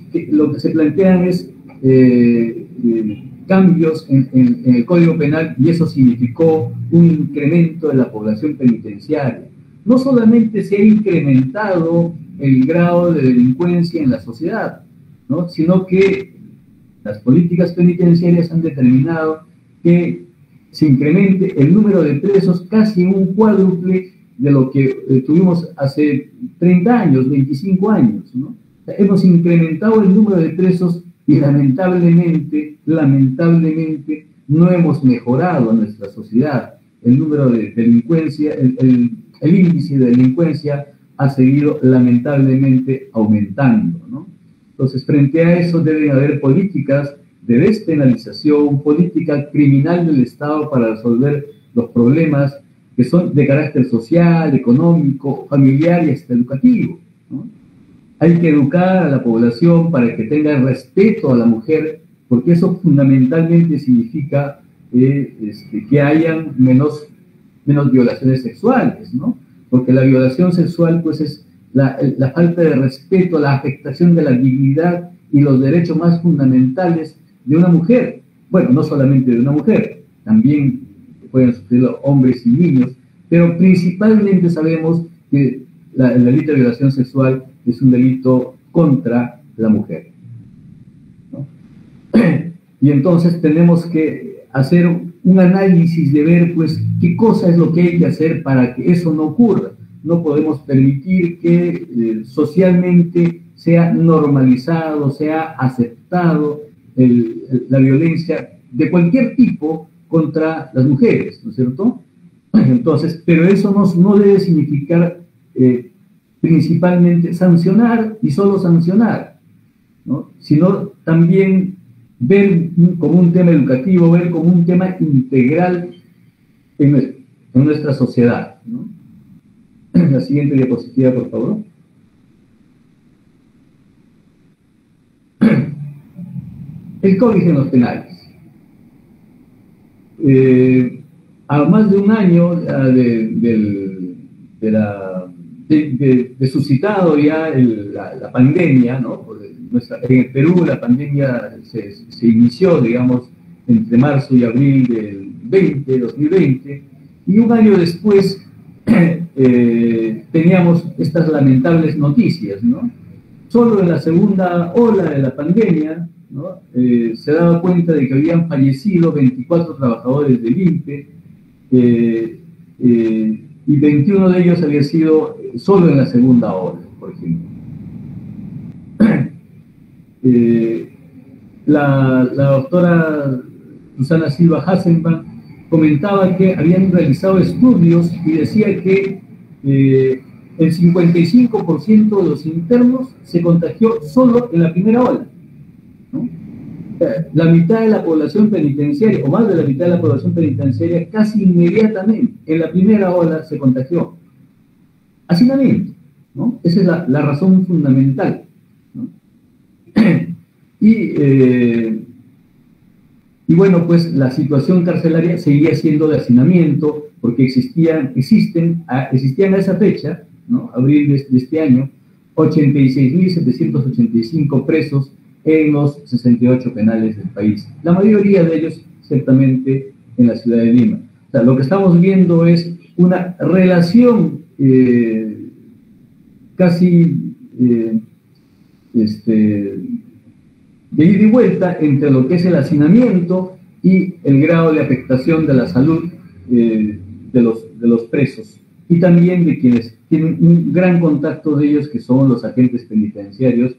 cambios en el Código Penal, y eso significó un incremento de la población penitenciaria. No solamente se ha incrementado el grado de delincuencia en la sociedad, ¿no? Sino que las políticas penitenciarias han determinado que se incremente el número de presos casi en un cuádruple de lo que tuvimos hace 30 años, 25 años, ¿no? Hemos incrementado el número de presos y lamentablemente no hemos mejorado en nuestra sociedad. El número de delincuencia, el índice de delincuencia ha seguido lamentablemente aumentando, ¿no? Entonces, frente a eso deben haber políticas de despenalización, política criminal del Estado para resolver los problemas que son de carácter social, económico, familiar y hasta educativo, ¿no? Hay que educar a la población para que tenga respeto a la mujer, porque eso fundamentalmente significa que hayan menos violaciones sexuales, ¿no? Porque la violación sexual, pues, es la falta de respeto, la afectación de la dignidad y los derechos más fundamentales de una mujer. Bueno, no solamente de una mujer, también pueden sufrirlo hombres y niños, pero principalmente sabemos que el delito de violación sexual es un delito contra la mujer, ¿no? Y entonces tenemos que hacer un análisis de ver, pues, qué cosa es lo que hay que hacer para que eso no ocurra. No podemos permitir que socialmente sea normalizado, sea aceptado la violencia de cualquier tipo contra las mujeres, ¿no es cierto? Entonces, pero eso no debe significar principalmente sancionar y solo sancionar, ¿no? Sino también ver como un tema educativo, ver como un tema integral en nuestra sociedad, ¿no? La siguiente diapositiva, por favor. El Código de los Penales. A más de un año de suscitado ya la pandemia, ¿no? En el Perú la pandemia se inició, digamos, entre marzo y abril del 2020, y un año después teníamos estas lamentables noticias, ¿no? Solo en la segunda ola de la pandemia, ¿no? Se daba cuenta de que habían fallecido 24 trabajadores del INPE, y 21 de ellos habían sido solo en la segunda ola, por ejemplo. La doctora Susana Silva Hasselman comentaba que habían realizado estudios y decía que el 55% de los internos se contagió solo en la primera ola, ¿no? La mitad de la población penitenciaria, o más de la mitad de la población penitenciaria, casi inmediatamente en la primera ola se contagió. Hacinamiento, ¿no? Esa es la razón fundamental, ¿no? Y bueno, pues la situación carcelaria seguía siendo de hacinamiento, porque existían a esa fecha, ¿no? Abril de este año, 86.785 presos en los 68 penales del país. La mayoría de ellos, ciertamente, en la ciudad de Lima. O sea, lo que estamos viendo es una relación casi de ida y vuelta entre lo que es el hacinamiento y el grado de afectación de la salud de los presos, y también de quienes tienen un gran contacto de ellos, que son los agentes penitenciarios,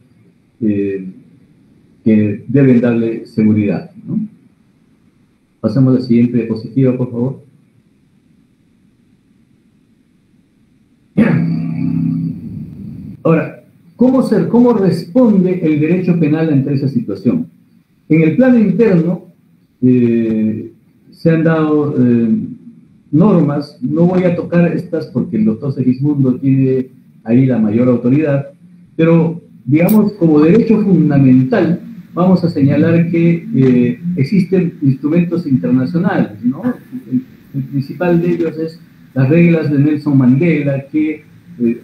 que deben darle seguridad, ¿no? Pasamos a la siguiente diapositiva, por favor. Ahora, ¿cómo responde el derecho penal ante esa situación? En el plano interno se han dado normas. No voy a tocar estas porque el doctor Segismundo tiene ahí la mayor autoridad, pero digamos, como derecho fundamental, vamos a señalar que existen instrumentos internacionales, ¿no? El principal de ellos es las reglas de Nelson Mandela, que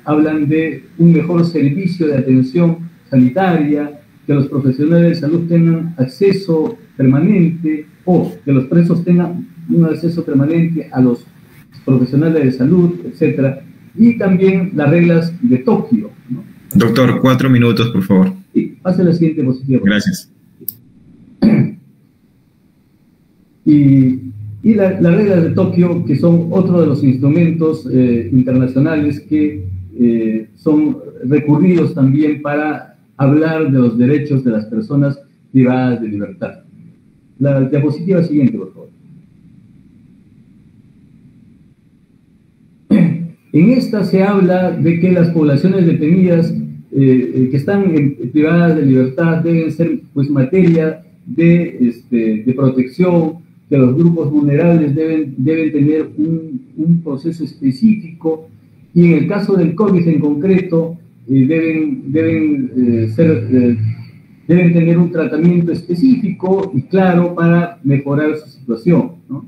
hablan de un mejor servicio de atención sanitaria, que los profesionales de salud tengan acceso permanente, o que los presos tengan un acceso permanente a los profesionales de salud, etc. Y también las reglas de Tokio, ¿no? Doctor, 4 minutos, por favor. Sí, pase la siguiente diapositiva. Gracias. Y las reglas de Tokio, que son otro de los instrumentos internacionales que son recurridos también para hablar de los derechos de las personas privadas de libertad. La diapositiva siguiente, por favor. En esta se habla de que las poblaciones detenidas que están privadas de libertad deben ser pues materia de protección, que los grupos vulnerables deben tener un proceso específico, y en el caso del COVID en concreto deben tener un tratamiento específico y claro para mejorar su situación, ¿no?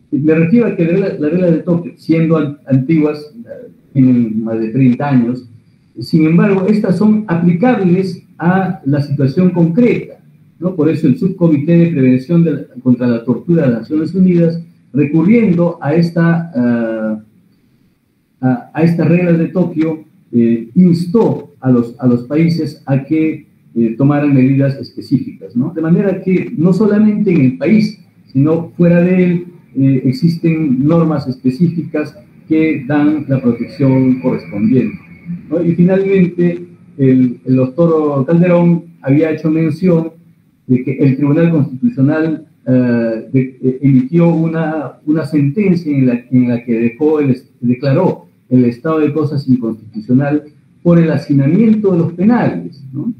Me refiero a que las reglas de Tokio, siendo antiguas, tienen más de 30 años, sin embargo, estas son aplicables a la situación concreta, ¿no? Por eso el Subcomité de Prevención contra la Tortura de las Naciones Unidas, recurriendo a estas reglas de Tokio, instó a los países a que tomaran medidas específicas, ¿no? De manera que no solamente en el país, sino fuera de él, existen normas específicas que dan la protección correspondiente, ¿no? Y finalmente, el doctor Calderón había hecho mención de que el Tribunal Constitucional emitió una sentencia en la que declaró el estado de cosas inconstitucional por el hacinamiento de los penales, ¿no?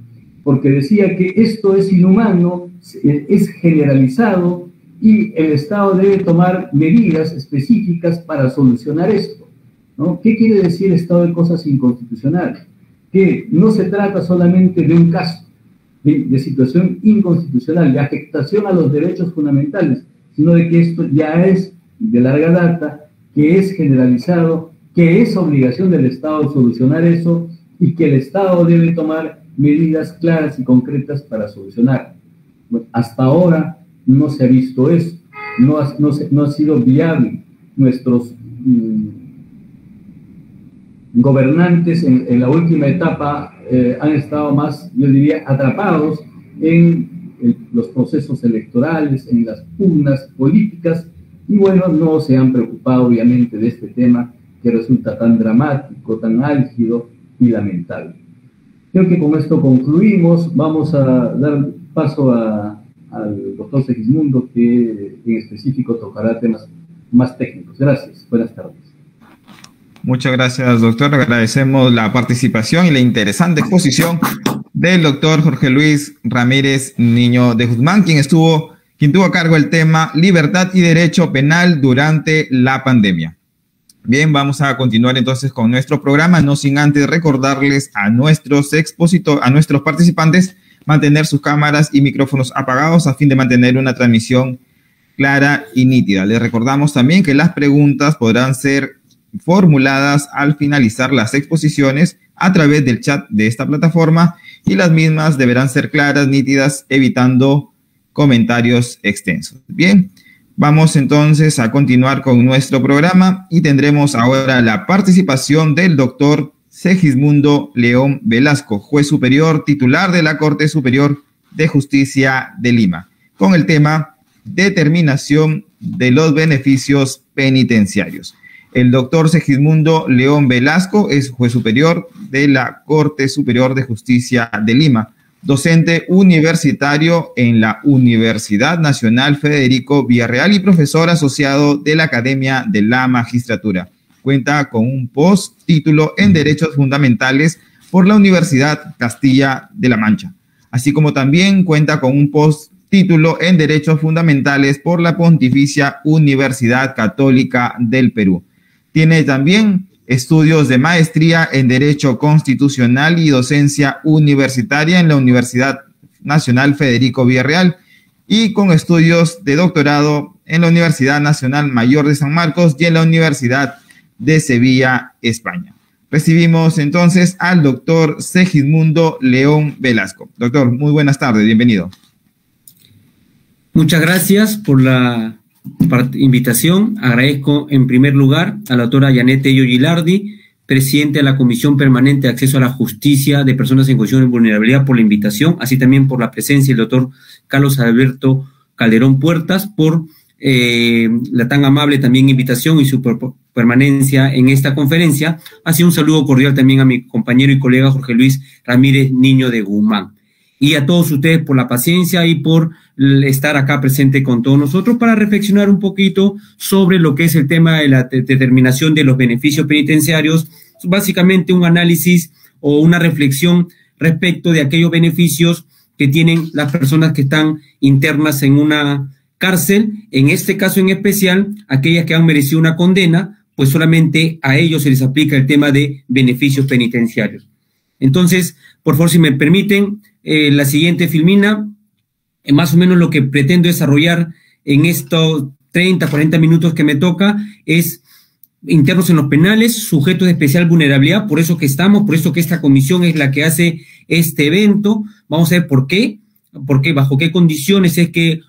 Porque decía que esto es inhumano, es generalizado, y el Estado debe tomar medidas específicas para solucionar esto, ¿no? ¿Qué quiere decir estado de cosas inconstitucional? Que no se trata solamente de un caso de situación inconstitucional, de afectación a los derechos fundamentales, sino de que esto ya es de larga data, que es generalizado, que es obligación del Estado solucionar eso, y que el Estado debe tomar medidas claras y concretas para solucionar. Bueno, hasta ahora no se ha visto eso, no ha sido viable. Nuestros gobernantes en la última etapa han estado más, yo diría, atrapados en los procesos electorales, en las pugnas políticas, y bueno, no se han preocupado obviamente de este tema que resulta tan dramático, tan álgido y lamentable. Creo que con esto concluimos. Vamos a dar paso al doctor Segismundo, que en específico tocará temas más técnicos. Gracias. Buenas tardes. Muchas gracias, doctor. Agradecemos la participación y la interesante exposición del doctor Jorge Luis Ramírez Niño de Guzmán, quien tuvo a cargo el tema Libertad y Derecho Penal durante la pandemia. Bien, vamos a continuar entonces con nuestro programa, no sin antes recordarles a nuestros participantes mantener sus cámaras y micrófonos apagados a fin de mantener una transmisión clara y nítida. Les recordamos también que las preguntas podrán ser formuladas al finalizar las exposiciones a través del chat de esta plataforma, y las mismas deberán ser claras, nítidas, evitando comentarios extensos. Bien, vamos entonces a continuar con nuestro programa y tendremos ahora la participación del doctor Segismundo León Velasco, juez superior titular de la Corte Superior de Justicia de Lima, con el tema determinación de los beneficios penitenciarios. El doctor Segismundo León Velasco es juez superior de la Corte Superior de Justicia de Lima, docente universitario en la Universidad Nacional Federico Villarreal y profesor asociado de la Academia de la Magistratura. Cuenta con un postítulo en Derechos Fundamentales por la Universidad Castilla de la Mancha, así como también cuenta con un postítulo en Derechos Fundamentales por la Pontificia Universidad Católica del Perú. Tiene también estudios de maestría en Derecho Constitucional y docencia universitaria en la Universidad Nacional Federico Villarreal, y con estudios de doctorado en la Universidad Nacional Mayor de San Marcos y en la Universidad de Sevilla, España. Recibimos entonces al doctor Segismundo León Velasco. Doctor, muy buenas tardes, bienvenido. Muchas gracias por la invitación. Agradezco en primer lugar a la doctora Yanet Tello Gilardi, presidente de la Comisión Permanente de Acceso a la Justicia de Personas en Condición de Vulnerabilidad, por la invitación, así también por la presencia del doctor Carlos Alberto Calderón Puertas, por la tan amable también invitación y su permanencia en esta conferencia. Así un saludo cordial también a mi compañero y colega Jorge Luis Ramírez Niño de Guzmán. y a todos ustedes por la paciencia y por estar acá presente con todos nosotros para reflexionar un poquito sobre lo que es el tema de la determinación de los beneficios penitenciarios, básicamente un análisis o una reflexión respecto de aquellos beneficios que tienen las personas que están internas en una cárcel, en este caso en especial, aquellas que han merecido una condena, pues solamente a ellos se les aplica el tema de beneficios penitenciarios. Entonces, por favor, si me permiten, la siguiente filmina, más o menos lo que pretendo desarrollar en estos 30, 40 minutos que me toca es internos en los penales, sujetos de especial vulnerabilidad, por eso que estamos, por eso que esta comisión es la que hace este evento. Vamos a ver por qué, bajo qué condiciones es que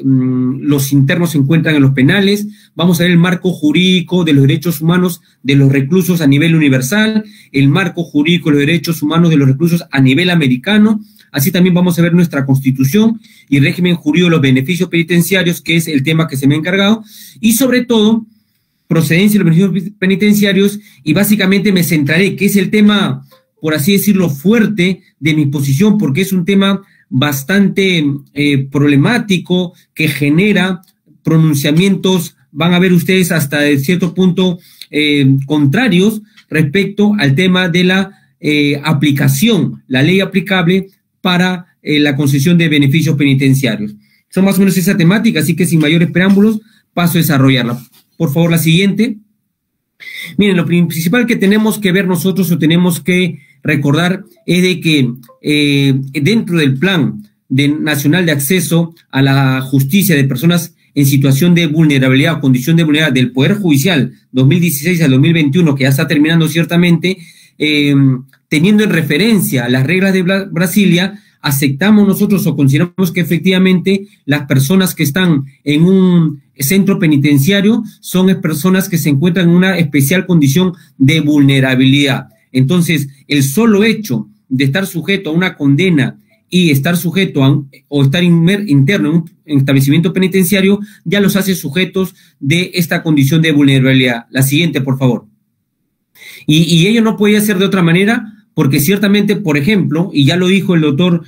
los internos se encuentran en los penales. Vamos a ver el marco jurídico de los derechos humanos de los reclusos a nivel universal, el marco jurídico de los derechos humanos de los reclusos a nivel americano. Así también vamos a ver nuestra Constitución y régimen jurídico de los beneficios penitenciarios, que es el tema que se me ha encargado, y sobre todo procedencia de los beneficios penitenciarios, y básicamente me centraré, que es el tema, por así decirlo, fuerte de mi posición, porque es un tema bastante problemático, que genera pronunciamientos, van a ver ustedes hasta de cierto punto contrarios respecto al tema de la aplicación, la ley aplicable para la concesión de beneficios penitenciarios. Son más o menos esa temática, así que sin mayores preámbulos paso a desarrollarla. Por favor, la siguiente. Miren, lo principal que tenemos que ver nosotros o tenemos que recordar es de que dentro del Plan Nacional de Acceso a la Justicia de Personas en Situación de Vulnerabilidad o Condición de Vulnerabilidad del Poder Judicial 2016 al 2021, que ya está terminando ciertamente, teniendo en referencia las reglas de Brasilia, aceptamos nosotros o consideramos que efectivamente las personas que están en un centro penitenciario son personas que se encuentran en una especial condición de vulnerabilidad. Entonces, el solo hecho de estar sujeto a una condena y estar sujeto o estar interno en un establecimiento penitenciario ya los hace sujetos de esta condición de vulnerabilidad. La siguiente, por favor. Y ello no podía ser de otra manera, porque ciertamente, por ejemplo, y ya lo dijo el doctor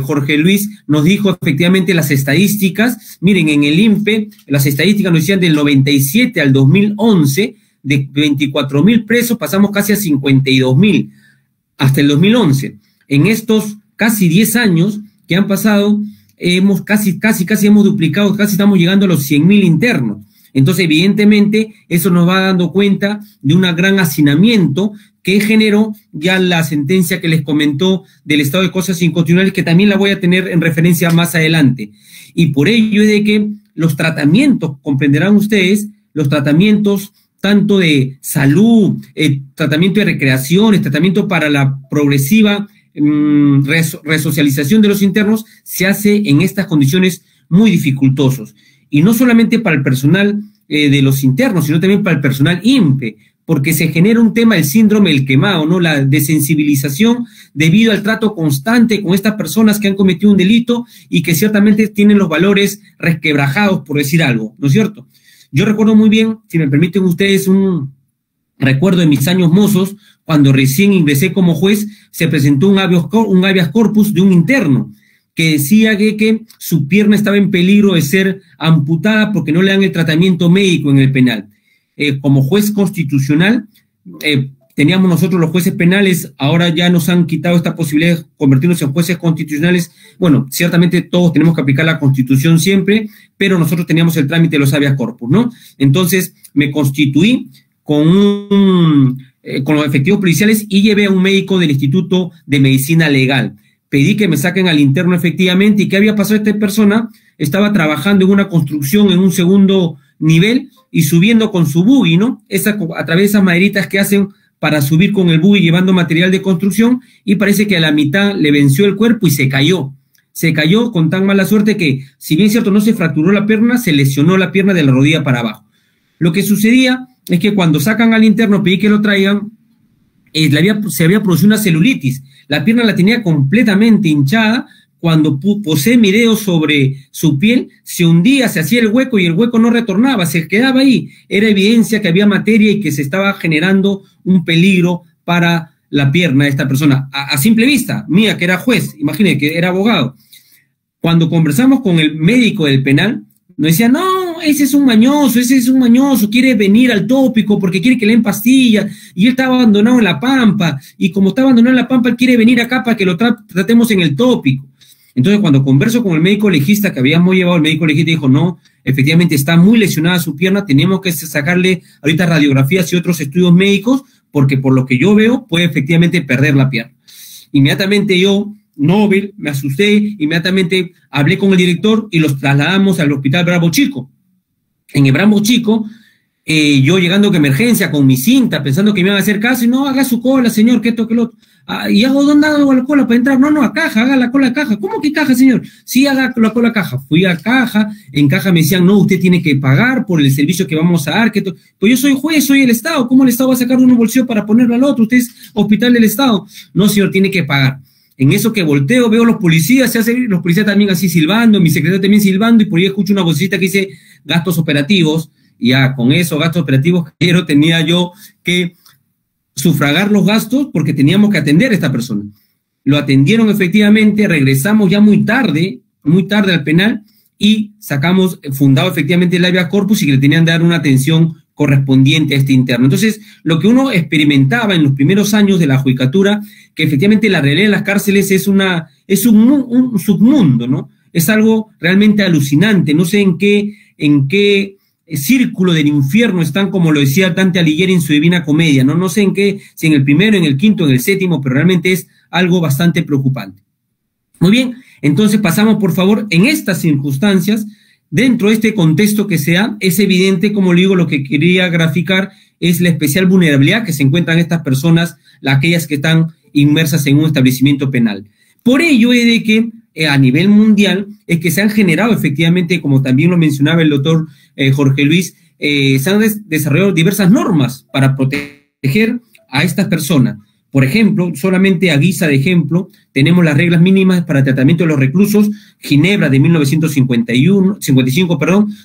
Jorge Luis, nos dijo efectivamente las estadísticas. Miren, en el INPE, las estadísticas nos decían del 97 al 2011, de 24.000 presos pasamos casi a 52.000 hasta el 2011. En estos casi 10 años que han pasado, hemos casi hemos duplicado, casi estamos llegando a los 100.000 internos. Entonces, evidentemente, eso nos va dando cuenta de un gran hacinamiento que generó ya la sentencia que les comentó del estado de cosas inconstitucionales, que también la voy a tener en referencia más adelante. Y por ello es de que los tratamientos, comprenderán ustedes, los tratamientos tanto de salud, tratamiento de recreaciones, tratamiento para la progresiva resocialización de los internos, se hace en estas condiciones muy dificultosos. Y no solamente para el personal de los internos, sino también para el personal INPE, porque se genera un tema, el síndrome del quemado, ¿no? La desensibilización debido al trato constante con estas personas que han cometido un delito y que ciertamente tienen los valores resquebrajados, por decir algo, ¿no es cierto? Yo recuerdo muy bien, si me permiten ustedes, un recuerdo de mis años mozos, cuando recién ingresé como juez, se presentó un habeas corpus de un interno que decía que su pierna estaba en peligro de ser amputada porque no le dan el tratamiento médico en el penal. Como juez constitucional, teníamos nosotros los jueces penales, ahora ya nos han quitado esta posibilidad de convertirnos en jueces constitucionales. Bueno, ciertamente todos tenemos que aplicar la Constitución siempre, pero nosotros teníamos el trámite de los habeas corpus, ¿no? Entonces me constituí con los efectivos policiales y llevé a un médico del Instituto de Medicina Legal. Pedí que me saquen al interno efectivamente. ¿Y qué había pasado? Esta persona estaba trabajando en una construcción en un segundo nivel y subiendo con su buggy, ¿no? A través de esas maderitas que hacen para subir con el buggy llevando material de construcción, y parece que a la mitad le venció el cuerpo y se cayó. Se cayó con tan mala suerte que, si bien es cierto, no se fracturó la pierna, se lesionó la pierna de la rodilla para abajo. Lo que sucedía es que cuando sacan al interno, pedí que lo traigan, se había producido una celulitis. La pierna la tenía completamente hinchada. Cuando posé mi dedo sobre su piel, se hundía, se hacía el hueco y el hueco no retornaba, se quedaba ahí. Era evidencia que había materia y que se estaba generando un peligro para la pierna de esta persona, a simple vista, mía, que era juez, imagínate que era abogado. Cuando conversamos con el médico del penal, nos decía, no, ese es un mañoso, quiere venir al tópico porque quiere que le den pastillas, y él está abandonado en La Pampa, y como está abandonado en La Pampa, él quiere venir acá para que lo tratemos en el tópico. Entonces, cuando converso con el médico legista que habíamos llevado, el médico legista dijo, no, efectivamente está muy lesionada su pierna, tenemos que sacarle ahorita radiografías y otros estudios médicos, porque por lo que yo veo, puede efectivamente perder la pierna. Inmediatamente yo, Nobel, me asusté, inmediatamente hablé con el director y los trasladamos al hospital Bravo Chico. En el Bravo Chico, yo llegando a emergencia con mi cinta, pensando que me iban a hacer caso, y no, haga su cola, señor, que esto, que lo otro. ¿Y hago dónde hago la cola para entrar? No, a caja, haga la cola a caja. ¿Cómo que caja, señor? Sí, haga la cola a caja. Fui a caja, en caja me decían, no, usted tiene que pagar por el servicio que vamos a dar. Pues yo soy juez, soy el Estado, ¿cómo el Estado va a sacar de un bolsillo para ponerlo al otro? Usted es hospital del Estado. No, señor, tiene que pagar. En eso que volteo, veo los policías, los policías también así silbando, mi secretario también silbando, y por ahí escucho una vocecita que dice gastos operativos, y ya con esos gastos operativos, pero tenía yo que sufragar los gastos porque teníamos que atender a esta persona. Lo atendieron efectivamente, regresamos ya muy tarde al penal, y sacamos fundado efectivamente el habeas corpus y que le tenían que dar una atención correspondiente a este interno. Entonces, lo que uno experimentaba en los primeros años de la judicatura, que efectivamente la realidad de las cárceles es un submundo, ¿no? Es algo realmente alucinante. No sé en qué círculo del infierno están, como lo decía Dante Alighieri en su Divina Comedia, ¿no? No sé si en el primero, en el quinto, en el séptimo, pero realmente es algo bastante preocupante. Muy bien, entonces pasamos, por favor, en estas circunstancias, dentro de este contexto que se da, es evidente, como le digo, lo que quería graficar es la especial vulnerabilidad que se encuentran estas personas, aquellas que están inmersas en un establecimiento penal. Por ello es de que a nivel mundial es que se han generado efectivamente, como también lo mencionaba el doctor Jorge Luis, se han desarrollado diversas normas para proteger a estas personas. Por ejemplo, solamente a guisa de ejemplo, tenemos las reglas mínimas para el tratamiento de los reclusos, Ginebra de 1955,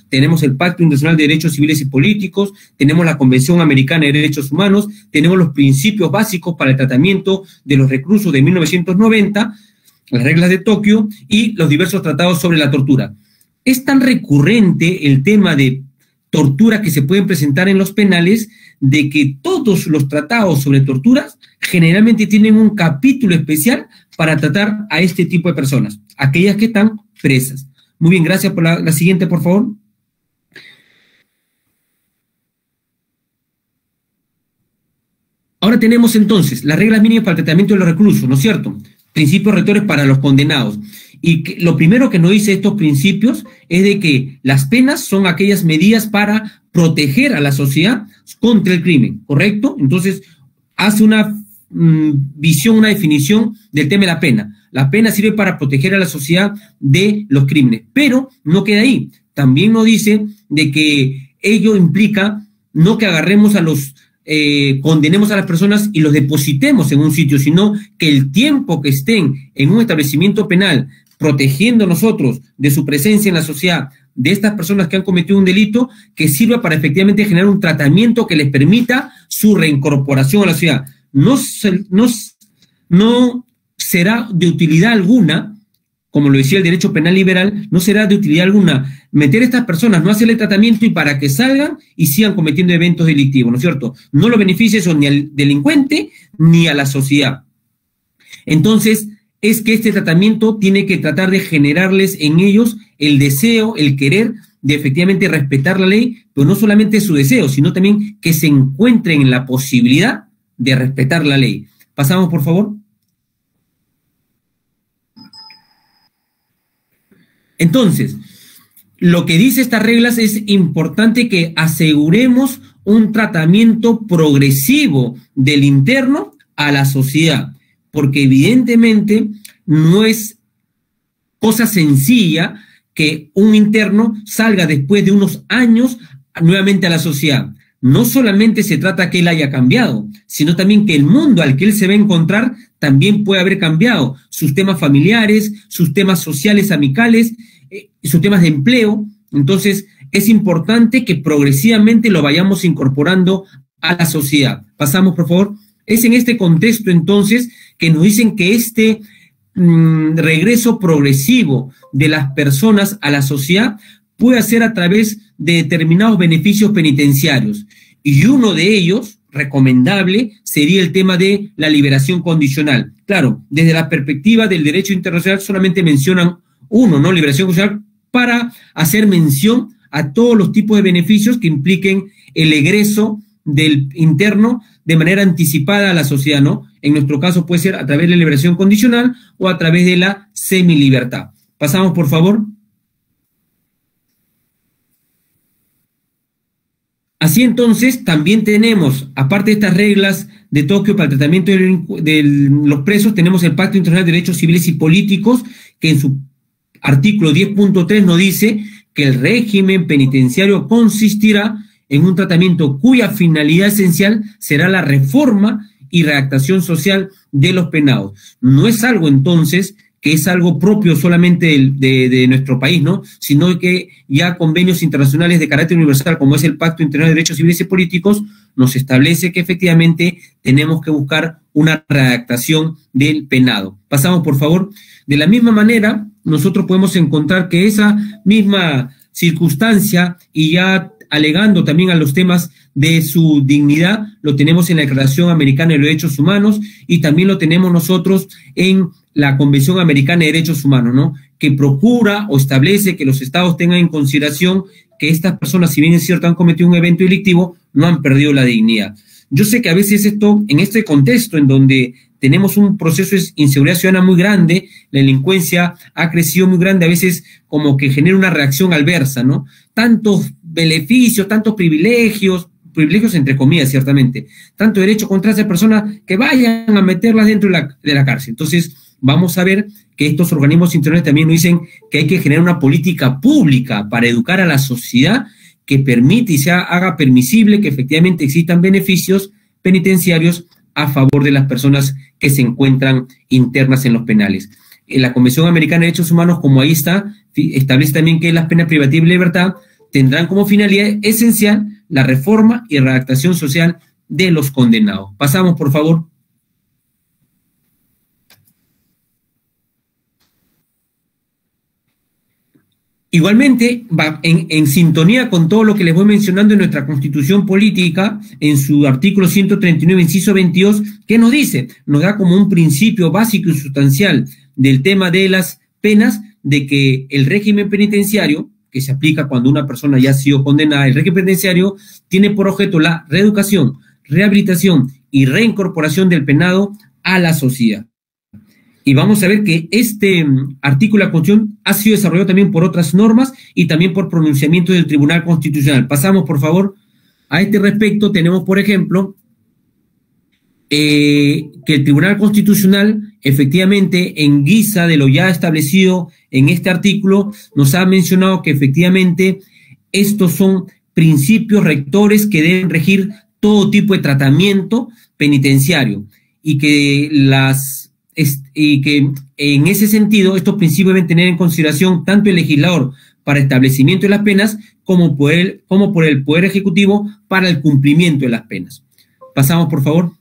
tenemos el Pacto Internacional de Derechos Civiles y Políticos, tenemos la Convención Americana de Derechos Humanos, tenemos los principios básicos para el tratamiento de los reclusos de 1990, las reglas de Tokio y los diversos tratados sobre la tortura. Es tan recurrente el tema de tortura que se pueden presentar en los penales, de que todos los tratados sobre torturas generalmente tienen un capítulo especial para tratar a este tipo de personas, aquellas que están presas. Muy bien, gracias por la siguiente, por favor. Ahora tenemos entonces las reglas mínimas para el tratamiento de los reclusos, ¿no es cierto? Principios rectores para los condenados. Y lo primero que nos dice estos principios es de que las penas son aquellas medidas para proteger a la sociedad contra el crimen, ¿correcto? Entonces, hace una visión, una definición del tema de la pena. La pena sirve para proteger a la sociedad de los crímenes, pero no queda ahí. También nos dice de que ello implica no que agarremos a los condenemos a las personas y los depositemos en un sitio, sino que el tiempo que estén en un establecimiento penal protegiendo a nosotros de su presencia en la sociedad, de estas personas que han cometido un delito, que sirva para efectivamente generar un tratamiento que les permita su reincorporación a la sociedad. No será de utilidad alguna, como lo decía el derecho penal liberal, no será de utilidad alguna meter a estas personas, no hacerle tratamiento y para que salgan y sigan cometiendo eventos delictivos, ¿no es cierto? No lo beneficia eso ni al delincuente ni a la sociedad. Entonces, es que este tratamiento tiene que tratar de generarles en ellos el deseo, el querer de efectivamente respetar la ley, pero no solamente su deseo, sino también que se encuentren en la posibilidad de respetar la ley. Pasamos, por favor. Entonces, lo que dice estas reglas es importante que aseguremos un tratamiento progresivo del interno a la sociedad, porque evidentemente no es cosa sencilla que un interno salga después de unos años nuevamente a la sociedad. No solamente se trata que él haya cambiado, sino también que el mundo al que él se va a encontrar también puede haber cambiado. Sus temas familiares, sus temas sociales, amicales, sus temas de empleo. Entonces, es importante que progresivamente lo vayamos incorporando a la sociedad. Pasamos, por favor. Es en este contexto, entonces, que nos dicen que este regreso progresivo de las personas a la sociedad puede hacer a través de determinados beneficios penitenciarios. Y uno de ellos, recomendable, sería el tema de la liberación condicional. Claro, desde la perspectiva del derecho internacional solamente mencionan uno, ¿no? Liberación condicional, para hacer mención a todos los tipos de beneficios que impliquen el egreso del interno de manera anticipada a la sociedad, ¿no? En nuestro caso puede ser a través de la liberación condicional o a través de la semilibertad. Pasamos, por favor. Así entonces, también tenemos, aparte de estas reglas de Tokio para el tratamiento de los presos, tenemos el Pacto Internacional de Derechos Civiles y Políticos, que en su artículo 10.3 nos dice que el régimen penitenciario consistirá en un tratamiento cuya finalidad esencial será la reforma y readaptación social de los penados. No es algo, entonces, que es algo propio solamente de nuestro país, ¿no? Sino que ya convenios internacionales de carácter universal, como es el Pacto Internacional de Derechos Civiles y Políticos, nos establece que efectivamente tenemos que buscar una readaptación del penado. Pasamos, por favor. De la misma manera, nosotros podemos encontrar que esa misma circunstancia, y ya alegando también a los temas de su dignidad, lo tenemos en la Declaración Americana de los Derechos Humanos y también lo tenemos nosotros en la Convención Americana de Derechos Humanos, ¿no? Que procura o establece que los estados tengan en consideración que estas personas, si bien es cierto han cometido un evento delictivo, no han perdido la dignidad. Yo sé que a veces esto, en este contexto en donde tenemos un proceso de inseguridad ciudadana muy grande, la delincuencia ha crecido muy grande, a veces como que genera una reacción adversa, ¿no? Tantos beneficios, tantos privilegios entre comillas, ciertamente, tanto derecho contra esas personas que vayan a meterlas dentro de la cárcel. Entonces, vamos a ver que estos organismos internacionales también nos dicen que hay que generar una política pública para educar a la sociedad que permite y se haga permisible que efectivamente existan beneficios penitenciarios a favor de las personas que se encuentran internas en los penales. En la Convención Americana de Derechos Humanos, como ahí está, establece también que las penas privativas de libertad tendrán como finalidad esencial la reforma y readaptación social de los condenados. Pasamos, por favor. Igualmente, va en sintonía con todo lo que les voy mencionando en nuestra Constitución Política, en su artículo 139, inciso 22, ¿qué nos dice? Nos da como un principio básico y sustancial del tema de las penas, de que el régimen penitenciario, que se aplica cuando una persona ya ha sido condenada, el régimen penitenciario tiene por objeto la reeducación, rehabilitación y reincorporación del penado a la sociedad. Y vamos a ver que este artículo de la Constitución ha sido desarrollado también por otras normas y también por pronunciamientos del Tribunal Constitucional. Pasamos, por favor. A este respecto tenemos, por ejemplo, que el Tribunal Constitucional, efectivamente, en guisa de lo ya establecido en este artículo, nos ha mencionado que efectivamente estos son principios rectores que deben regir todo tipo de tratamiento penitenciario y que en ese sentido estos principios deben tener en consideración tanto el legislador para establecimiento de las penas como por el Poder Ejecutivo para el cumplimiento de las penas. Pasamos, por favor.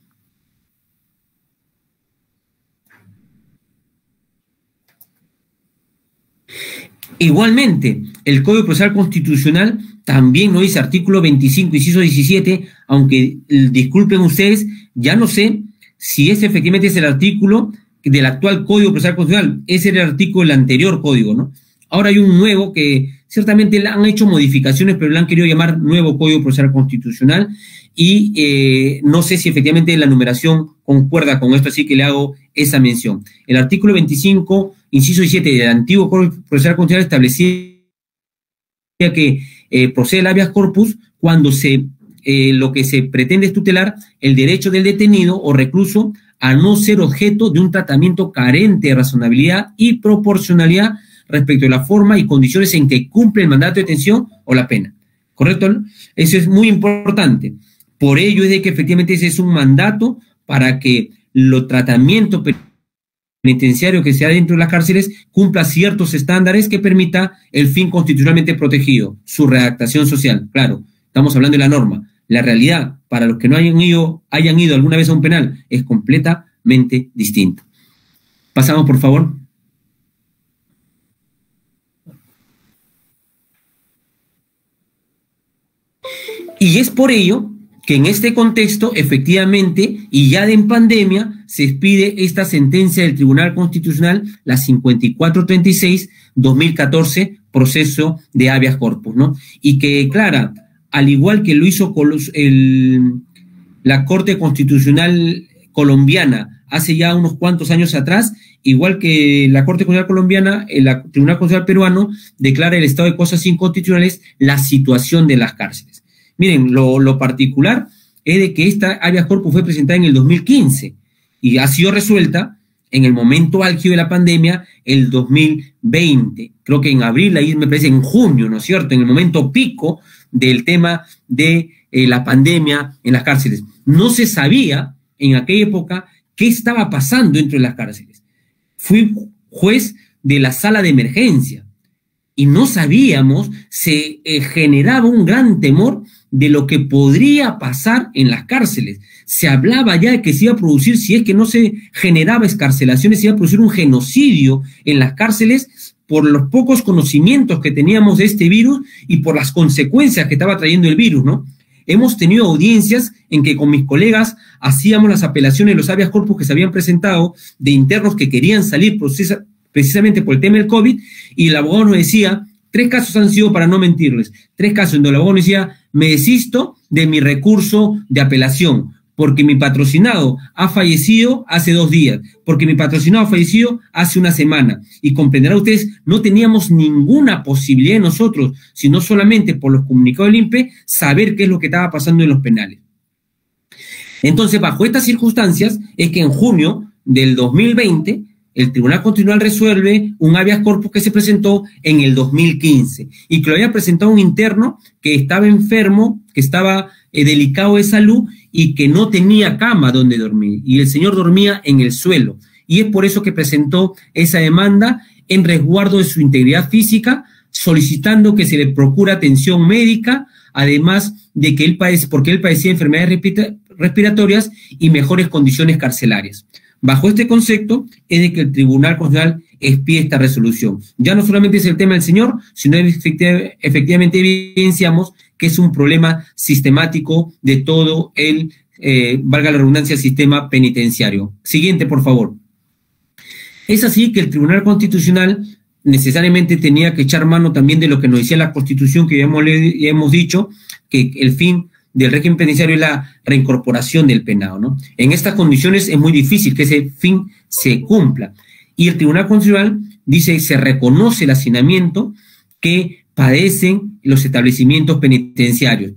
Igualmente, el Código Procesal Constitucional también nos dice, artículo 25, inciso 17, aunque disculpen ustedes, ya no sé si ese efectivamente es el artículo del actual Código Procesal Constitucional, ese era el artículo del anterior código, ¿no? Ahora hay un nuevo que ciertamente han hecho modificaciones, pero le han querido llamar nuevo Código Procesal Constitucional y no sé si efectivamente la numeración concuerda con esto, así que le hago esa mención. El artículo 25, inciso 17 del antiguo Código Procesal Constitucional establecía que procede el habeas corpus cuando lo que se pretende es tutelar el derecho del detenido o recluso a no ser objeto de un tratamiento carente de razonabilidad y proporcionalidad respecto de la forma y condiciones en que cumple el mandato de detención o la pena. ¿Correcto? Eso es muy importante. Por ello es de que efectivamente ese es un mandato para que los tratamientos penitenciarios que se da dentro de las cárceles cumpla ciertos estándares que permita el fin constitucionalmente protegido, su readaptación social. Claro, estamos hablando de la norma. la realidad para los que no hayan ido alguna vez a un penal es completamente distinta. Pasamos, por favor. Y es por ello que en este contexto, efectivamente, y ya en pandemia, se expide esta sentencia del Tribunal Constitucional, la 5436-2014, proceso de habeas corpus, ¿no? Y que declara, al igual que lo hizo la Corte Constitucional colombiana hace ya unos cuantos años atrás, igual que la Corte Constitucional colombiana, el Tribunal Constitucional peruano declara el estado de cosas inconstitucionales la situación de las cárceles. Miren, lo particular es de que esta habeas corpus fue presentada en el 2015 y ha sido resuelta en el momento álgido de la pandemia, el 2020. Creo que en abril, ahí me parece en junio, ¿no es cierto? En el momento pico del tema de la pandemia en las cárceles. No se sabía en aquella época qué estaba pasando dentro de las cárceles. Fui juez de la sala de emergencia y no sabíamos, se generaba un gran temor de lo que podría pasar en las cárceles. Se hablaba ya de que se iba a producir, si es que no se generaba excarcelaciones, se iba a producir un genocidio en las cárceles por los pocos conocimientos que teníamos de este virus y por las consecuencias que estaba trayendo el virus, ¿no? Hemos tenido audiencias en que con mis colegas hacíamos las apelaciones de los habeas corpus que se habían presentado de internos que querían salir precisamente por el tema del COVID, y el abogado nos decía, 3 casos han sido, para no mentirles, 3 casos en donde el abogado nos decía, me desisto de mi recurso de apelación, porque mi patrocinado ha fallecido hace 2 días, porque mi patrocinado ha fallecido hace una semana. Y comprenderán ustedes, no teníamos ninguna posibilidad de nosotros, sino solamente por los comunicados del INPE, saber qué es lo que estaba pasando en los penales. Entonces, bajo estas circunstancias, es que en junio del 2020, el Tribunal Constitucional resuelve un habeas corpus que se presentó en el 2015 y que lo había presentado un interno que estaba enfermo, que estaba delicado de salud y que no tenía cama donde dormir. Y el señor dormía en el suelo. Y es por eso que presentó esa demanda en resguardo de su integridad física, solicitando que se le procure atención médica, además de que porque él padecía enfermedades respiratorias y mejores condiciones carcelarias. Bajo este concepto es de que el Tribunal Constitucional expide esta resolución. Ya no solamente es el tema del señor, sino efectivamente evidenciamos que es un problema sistemático de todo el, valga la redundancia, sistema penitenciario. Siguiente, por favor. Es así que el Tribunal Constitucional necesariamente tenía que echar mano también de lo que nos decía la Constitución, que ya hemos dicho, que el fin del régimen penitenciario es la reincorporación del penado, ¿no? En estas condiciones es muy difícil que ese fin se cumpla. Y el Tribunal Constitucional dice, se reconoce el hacinamiento que padecen los establecimientos penitenciarios.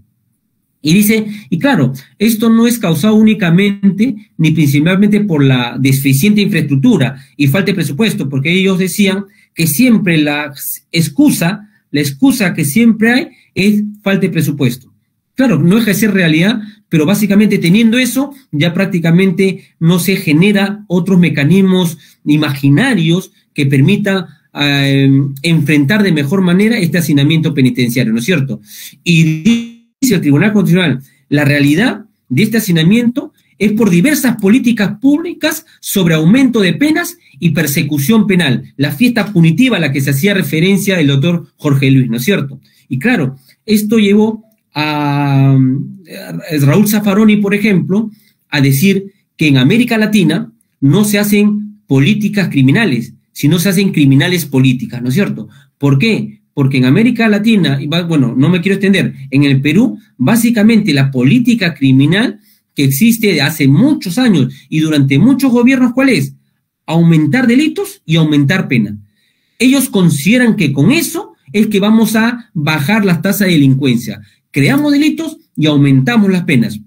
Y dice, y claro, esto no es causado únicamente ni principalmente por la deficiente infraestructura y falta de presupuesto, porque ellos decían que siempre la excusa que siempre hay es falta de presupuesto. Claro, no deja de ser realidad, pero básicamente teniendo eso, ya prácticamente no se genera otros mecanismos imaginarios que permitan enfrentar de mejor manera este hacinamiento penitenciario, ¿no es cierto? Y dice el Tribunal Constitucional, la realidad de este hacinamiento es por diversas políticas públicas sobre aumento de penas y persecución penal, la fiesta punitiva a la que se hacía referencia el doctor Jorge Luis, ¿no es cierto? Y claro, esto llevó a Raúl Zaffaroni, por ejemplo, a decir que en América Latina no se hacen políticas criminales, sino se hacen criminales políticas, ¿no es cierto? ¿Por qué? Porque en América Latina, bueno, no me quiero extender, en el Perú, básicamente la política criminal que existe de hace muchos años y durante muchos gobiernos, ¿cuál es? Aumentar delitos y aumentar pena. Ellos consideran que con eso es que vamos a bajar las tasas de delincuencia. Creamos delitos y aumentamos las penas.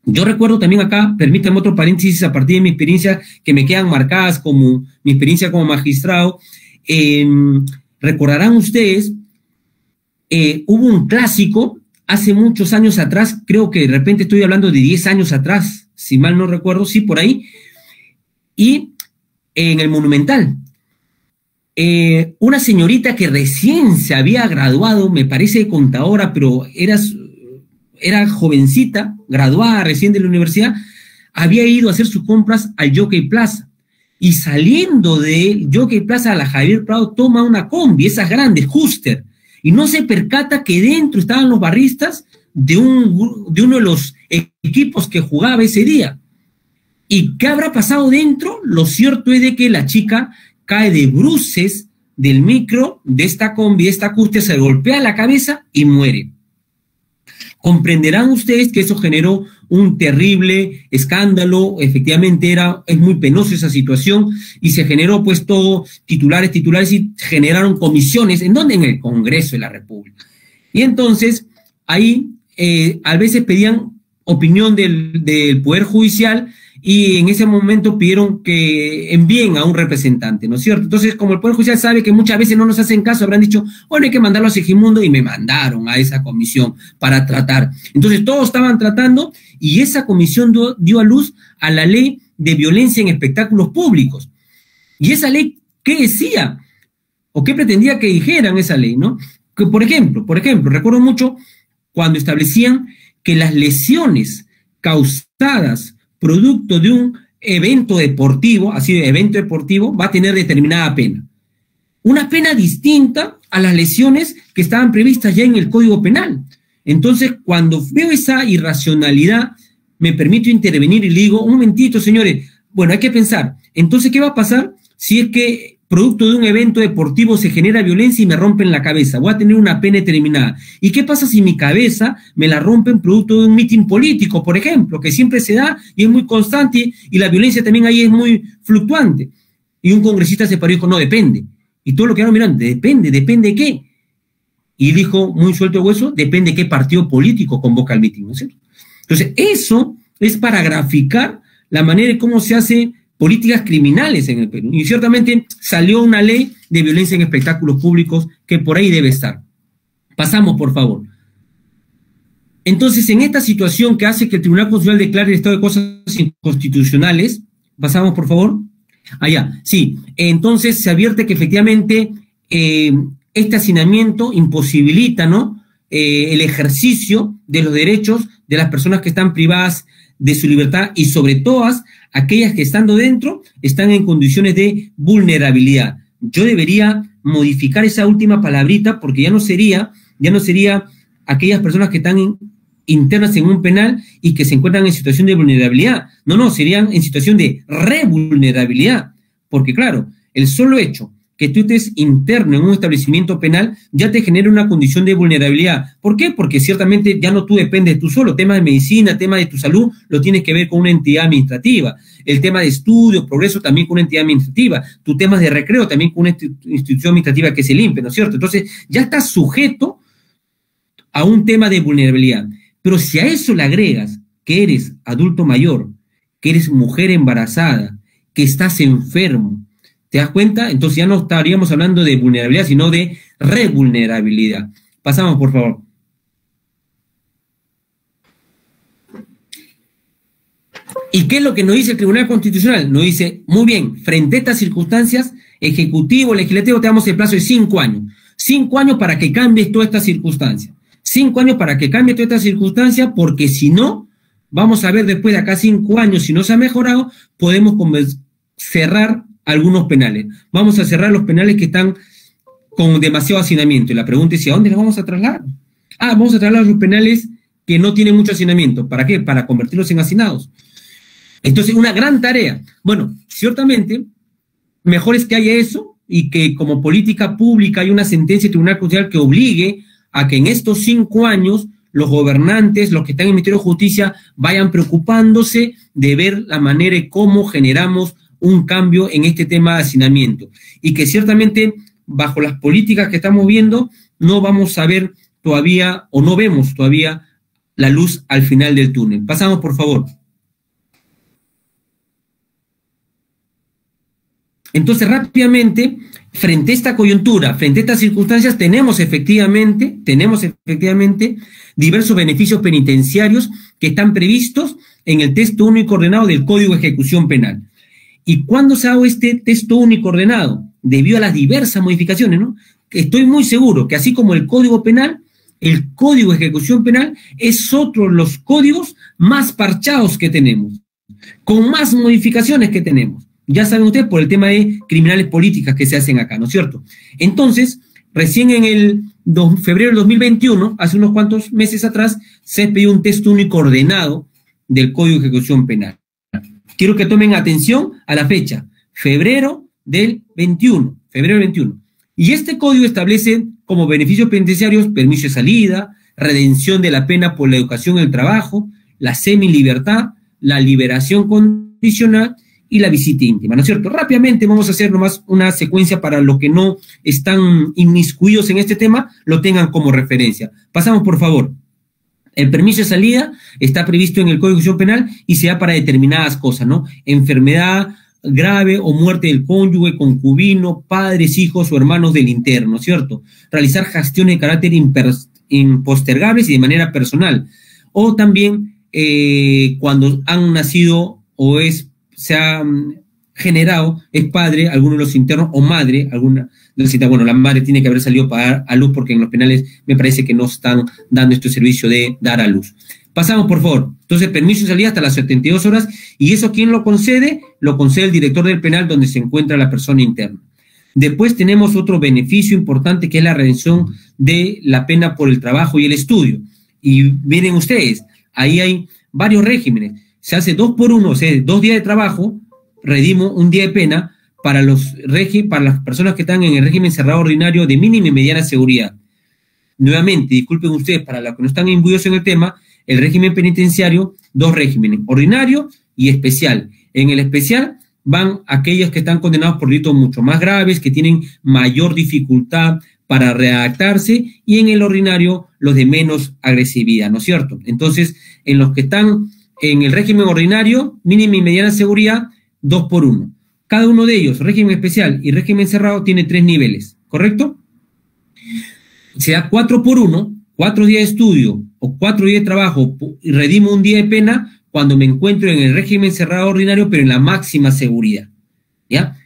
Yo recuerdo también acá, permítanme otro paréntesis a partir de mi experiencia que me quedan marcadas como mi experiencia como magistrado. Recordarán ustedes, hubo un clásico hace muchos años atrás, creo que de repente estoy hablando de 10 años atrás, si mal no recuerdo, sí, por ahí, y en el Monumental, una señorita que recién se había graduado, me parece contadora, pero era era jovencita, graduada recién de la universidad, había ido a hacer sus compras al Jockey Plaza. Y saliendo de Jockey Plaza a la Javier Prado, toma una combi, esas grandes, Juster, y no se percata que dentro estaban los barristas de uno de los equipos que jugaba ese día. ¿Y qué habrá pasado dentro? Lo cierto es de que la chica cae de bruces del micro, de esta combi, de esta Juster, se golpea la cabeza y muere. Comprenderán ustedes que eso generó un terrible escándalo, efectivamente es muy penosa esa situación, y se generó pues todo, titulares, y generaron comisiones, ¿en dónde? En el Congreso de la República. Y entonces, ahí a veces pedían opinión del Poder Judicial, y en ese momento pidieron que envíen a un representante, ¿no es cierto? Entonces, como el Poder Judicial sabe que muchas veces no nos hacen caso, habrán dicho, bueno, hay que mandarlo a Segimundo, y me mandaron a esa comisión para tratar. Entonces, todos estaban tratando, y esa comisión dio a luz a la ley de violencia en espectáculos públicos. ¿Y esa ley qué decía? ¿O qué pretendía que dijeran esa ley, no? Que, por ejemplo, recuerdo mucho cuando establecían que las lesiones causadas producto de un evento deportivo, así de evento deportivo, va a tener determinada pena. Una pena distinta a las lesiones que estaban previstas ya en el Código Penal. Entonces, cuando veo esa irracionalidad, me permito intervenir y le digo, un momentito, señores, bueno, hay que pensar, entonces, ¿qué va a pasar si es que producto de un evento deportivo se genera violencia y me rompen la cabeza? Voy a tener una pena determinada. ¿Y qué pasa si mi cabeza me la rompen producto de un mitin político, por ejemplo, que siempre se da y es muy constante y la violencia también ahí es muy fluctuante? Y un congresista se paró y dijo, no, depende. Y todo lo que mirando, ¿depende de qué? Y dijo, muy suelto de hueso, depende de qué partido político convoca el mitin, ¿no es cierto? Entonces, eso es para graficar la manera en cómo se hace políticas criminales en el Perú. Y ciertamente salió una ley de violencia en espectáculos públicos que por ahí debe estar. Pasamos, por favor. Entonces, en esta situación que hace que el Tribunal Constitucional declare el estado de cosas inconstitucionales, pasamos, por favor. Allá, sí. Entonces, se advierte que efectivamente este hacinamiento imposibilita, ¿no?, el ejercicio de los derechos de las personas que están privadas de su libertad y sobre todas aquellas que estando dentro están en condiciones de vulnerabilidad. Yo debería modificar esa última palabrita porque ya no sería aquellas personas que están internas en un penal y que se encuentran en situación de vulnerabilidad. No, serían en situación de revulnerabilidad. Porque claro, el solo hecho que tú estés interno en un establecimiento penal ya te genera una condición de vulnerabilidad. ¿Por qué? Porque ciertamente ya no tú dependes tú solo. Tema de medicina, tema de tu salud, lo tienes que ver con una entidad administrativa. El tema de estudio, progreso, también con una entidad administrativa. Tu tema de recreo, también con una institución administrativa que es el INPE, ¿no es cierto? Entonces, ya estás sujeto a un tema de vulnerabilidad. Pero si a eso le agregas que eres adulto mayor, que eres mujer embarazada, que estás enfermo, ¿te das cuenta? Entonces ya no estaríamos hablando de vulnerabilidad, sino de revulnerabilidad. Pasamos, por favor. ¿Y qué es lo que nos dice el Tribunal Constitucional? Nos dice, muy bien, frente a estas circunstancias, Ejecutivo, Legislativo, te damos el plazo de 5 años. 5 años para que cambies todas estas circunstancias. 5 años para que cambie todas estas circunstancias, porque si no, vamos a ver después de acá 5 años, si no se ha mejorado, podemos cerrar algunos penales. Vamos a cerrar los penales que están con demasiado hacinamiento. Y la pregunta es, ¿a dónde los vamos a trasladar? Vamos a trasladar los penales que no tienen mucho hacinamiento. ¿Para qué? Para convertirlos en hacinados. Entonces, una gran tarea. Bueno, ciertamente, mejor es que haya eso y que como política pública hay una sentencia del Tribunal Constitucional que obligue a que en estos 5 años los gobernantes, los que están en el Ministerio de Justicia, vayan preocupándose de ver la manera en cómo generamos un cambio en este tema de hacinamiento. Y que ciertamente, bajo las políticas que estamos viendo, no vamos a ver todavía, o no vemos todavía, la luz al final del túnel. Pasamos, por favor. Entonces, rápidamente, frente a esta coyuntura, frente a estas circunstancias, tenemos efectivamente diversos beneficios penitenciarios que están previstos en el texto único ordenado del Código de Ejecución Penal. ¿Y cuándo se ha dado este texto único ordenado? Debido a las diversas modificaciones, ¿no? Estoy muy seguro que así como el Código Penal, el Código de Ejecución Penal es otro de los códigos más parchados que tenemos, con más modificaciones que tenemos. Ya saben ustedes por el tema de criminales políticas que se hacen acá, ¿no es cierto? Entonces, recién en el febrero del 2021, hace unos cuantos meses atrás, se pidió un texto único ordenado del Código de Ejecución Penal. Quiero que tomen atención a la fecha, febrero del 21, febrero del 21. Y este código establece como beneficios penitenciarios permiso de salida, redención de la pena por la educación y el trabajo, la semilibertad, la liberación condicional y la visita íntima, ¿no es cierto? Rápidamente vamos a hacer nomás una secuencia para los que no están inmiscuidos en este tema, lo tengan como referencia. Pasamos, por favor. El permiso de salida está previsto en el Código de Ejecución Penal y se da para determinadas cosas, ¿no? Enfermedad grave o muerte del cónyuge, concubino, padres, hijos o hermanos del interno, ¿cierto? Realizar gestiones de carácter impostergables y de manera personal. O también cuando han nacido o se ha generado, es padre, alguno de los internos, o madre, alguna de los internos. Bueno, la madre tiene que haber salido para dar a luz porque en los penales me parece que no están dando este servicio de dar a luz. Pasamos, por favor. Entonces, permiso de salida hasta las 72 horas, y eso, ¿quién lo concede? Lo concede el director del penal donde se encuentra la persona interna. Después tenemos otro beneficio importante que es la redención de la pena por el trabajo y el estudio. Y miren ustedes, ahí hay varios regímenes. Se hace 2 por 1, o sea, 2 días de trabajo, redimo un día de pena para las personas que están en el régimen cerrado ordinario de mínima y mediana seguridad. Nuevamente, disculpen ustedes, para los que no están imbuidos en el tema, el régimen penitenciario, 2 regímenes, ordinario y especial. En el especial van aquellos que están condenados por delitos mucho más graves, que tienen mayor dificultad para readaptarse, y en el ordinario los de menos agresividad, ¿no es cierto? Entonces, en los que están en el régimen ordinario, mínima y mediana seguridad, 2 por 1. Cada uno de ellos, régimen especial y régimen cerrado, tiene 3 niveles, ¿correcto? Se da 4 por 1, 4 días de estudio o 4 días de trabajo y redimo un día de pena cuando me encuentro en el régimen cerrado ordinario, pero en la máxima seguridad, ¿ya?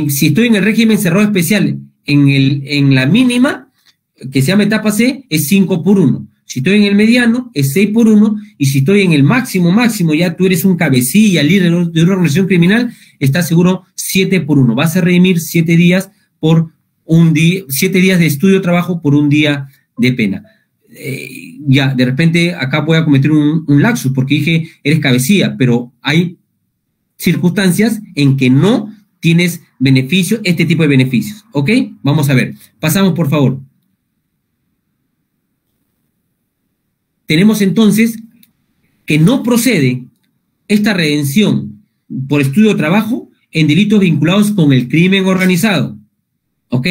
Si estoy en el régimen cerrado especial, en la mínima, que se llama etapa C, es 5 por 1. Si estoy en el mediano, es 6 por 1, y si estoy en el máximo, ya tú eres un cabecilla, líder de una organización criminal, estás seguro 7 por 1. Vas a redimir 7 días por un día, 7 días de estudio trabajo por un día de pena. Ya, de repente acá voy a cometer un lapsus porque dije, eres cabecilla, pero hay circunstancias en que no tienes beneficio, este tipo de beneficios, ¿ok? Vamos a ver, pasamos por favor. Tenemos entonces que no procede esta redención por estudio o trabajo en delitos vinculados con el crimen organizado, ¿ok?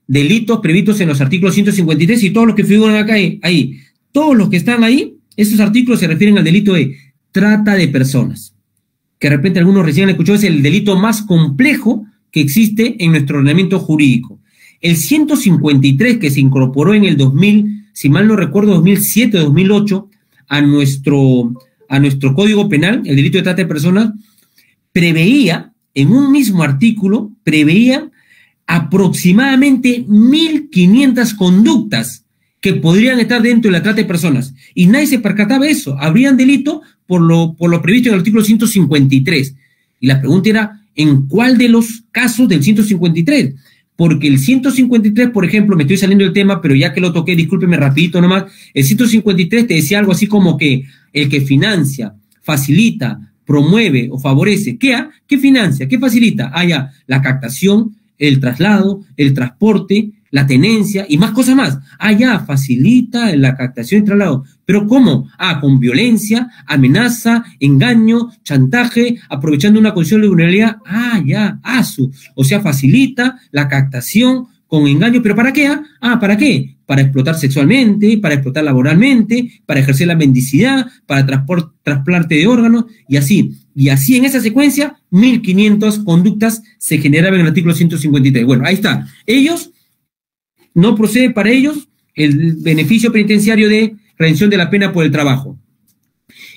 Delitos previstos en los artículos 153 y todos los que figuran acá ahí. Todos los que están ahí, esos artículos se refieren al delito de trata de personas, que de repente algunos recién han escuchado, es el delito más complejo que existe en nuestro ordenamiento jurídico. El 153 que se incorporó en el 2000, si mal no recuerdo, 2007 o 2008, a nuestro Código Penal, el delito de trata de personas, preveía, en un mismo artículo, preveía aproximadamente 1.500 conductas que podrían estar dentro de la trata de personas. Y nadie se percataba de eso. Habrían delito por lo previsto en el artículo 153. Y la pregunta era, ¿en cuál de los casos del 153? Porque el 153, por ejemplo, me estoy saliendo del tema, pero ya que lo toqué, discúlpeme rapidito nomás, el 153 te decía algo así como que el que financia, facilita, promueve o favorece, ¿qué financia? ¿Qué facilita? Ya, la captación, el traslado, el transporte, la tenencia y más cosas más. Ya, facilita la captación y traslado. ¿Pero cómo? Con violencia, amenaza, engaño, chantaje, aprovechando una condición de vulnerabilidad. O sea, facilita la captación con engaño. ¿Pero para qué? ¿Para qué? Para explotar sexualmente, para explotar laboralmente, para ejercer la mendicidad, para trasplante de órganos y así. Y así en esa secuencia, 1.500 conductas se generaban en el artículo 153. Bueno, ahí está. Ellos, no procede para ellos el beneficio penitenciario de redención de la pena por el trabajo.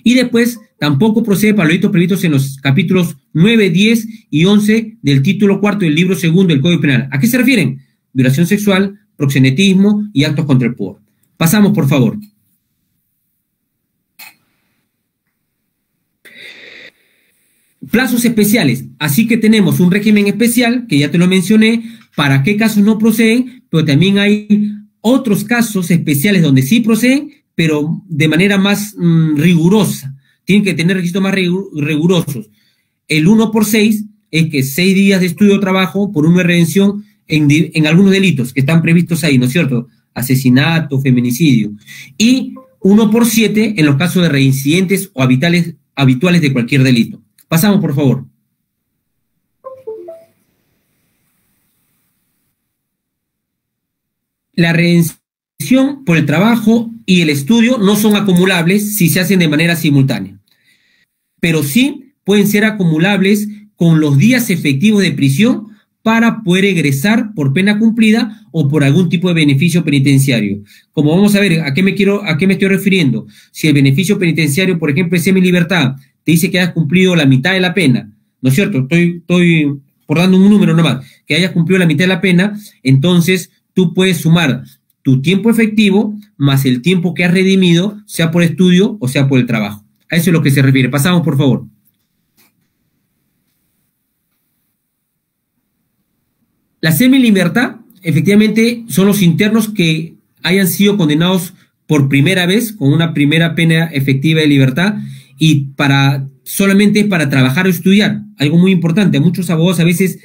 Y después tampoco procede para los delitos previstos en los capítulos 9, 10 y 11 del título 4 del libro 2 del Código Penal. ¿A qué se refieren? Violación sexual, proxenetismo y actos contra el poder. Pasamos, por favor. Plazos especiales. Así que tenemos un régimen especial, que ya te lo mencioné, para qué casos no proceden, pero también hay otros casos especiales donde sí proceden, pero de manera más rigurosa. Tienen que tener requisitos más rigurosos. El 1×6 es que 6 días de estudio o trabajo por una redención en algunos delitos que están previstos ahí, ¿no es cierto? Asesinato, feminicidio. Y 1×7 en los casos de reincidentes o habituales de cualquier delito. Pasamos, por favor. La redención por el trabajo y el estudio no son acumulables si se hacen de manera simultánea, pero sí pueden ser acumulables con los días efectivos de prisión para poder egresar por pena cumplida o por algún tipo de beneficio penitenciario. Como vamos a ver, ¿a qué me estoy refiriendo? Si el beneficio penitenciario, por ejemplo, es semilibertad, te dice que hayas cumplido la mitad de la pena, ¿no es cierto? Estoy por dando un número nomás, que hayas cumplido la mitad de la pena, entonces tú puedes sumar tu tiempo efectivo más el tiempo que has redimido, sea por estudio o sea por el trabajo. A eso es lo que se refiere. Pasamos, por favor. La semilibertad, efectivamente, son los internos que hayan sido condenados por primera vez, con una primera pena efectiva de libertad, y solamente para trabajar o estudiar. Algo muy importante, muchos abogados a veces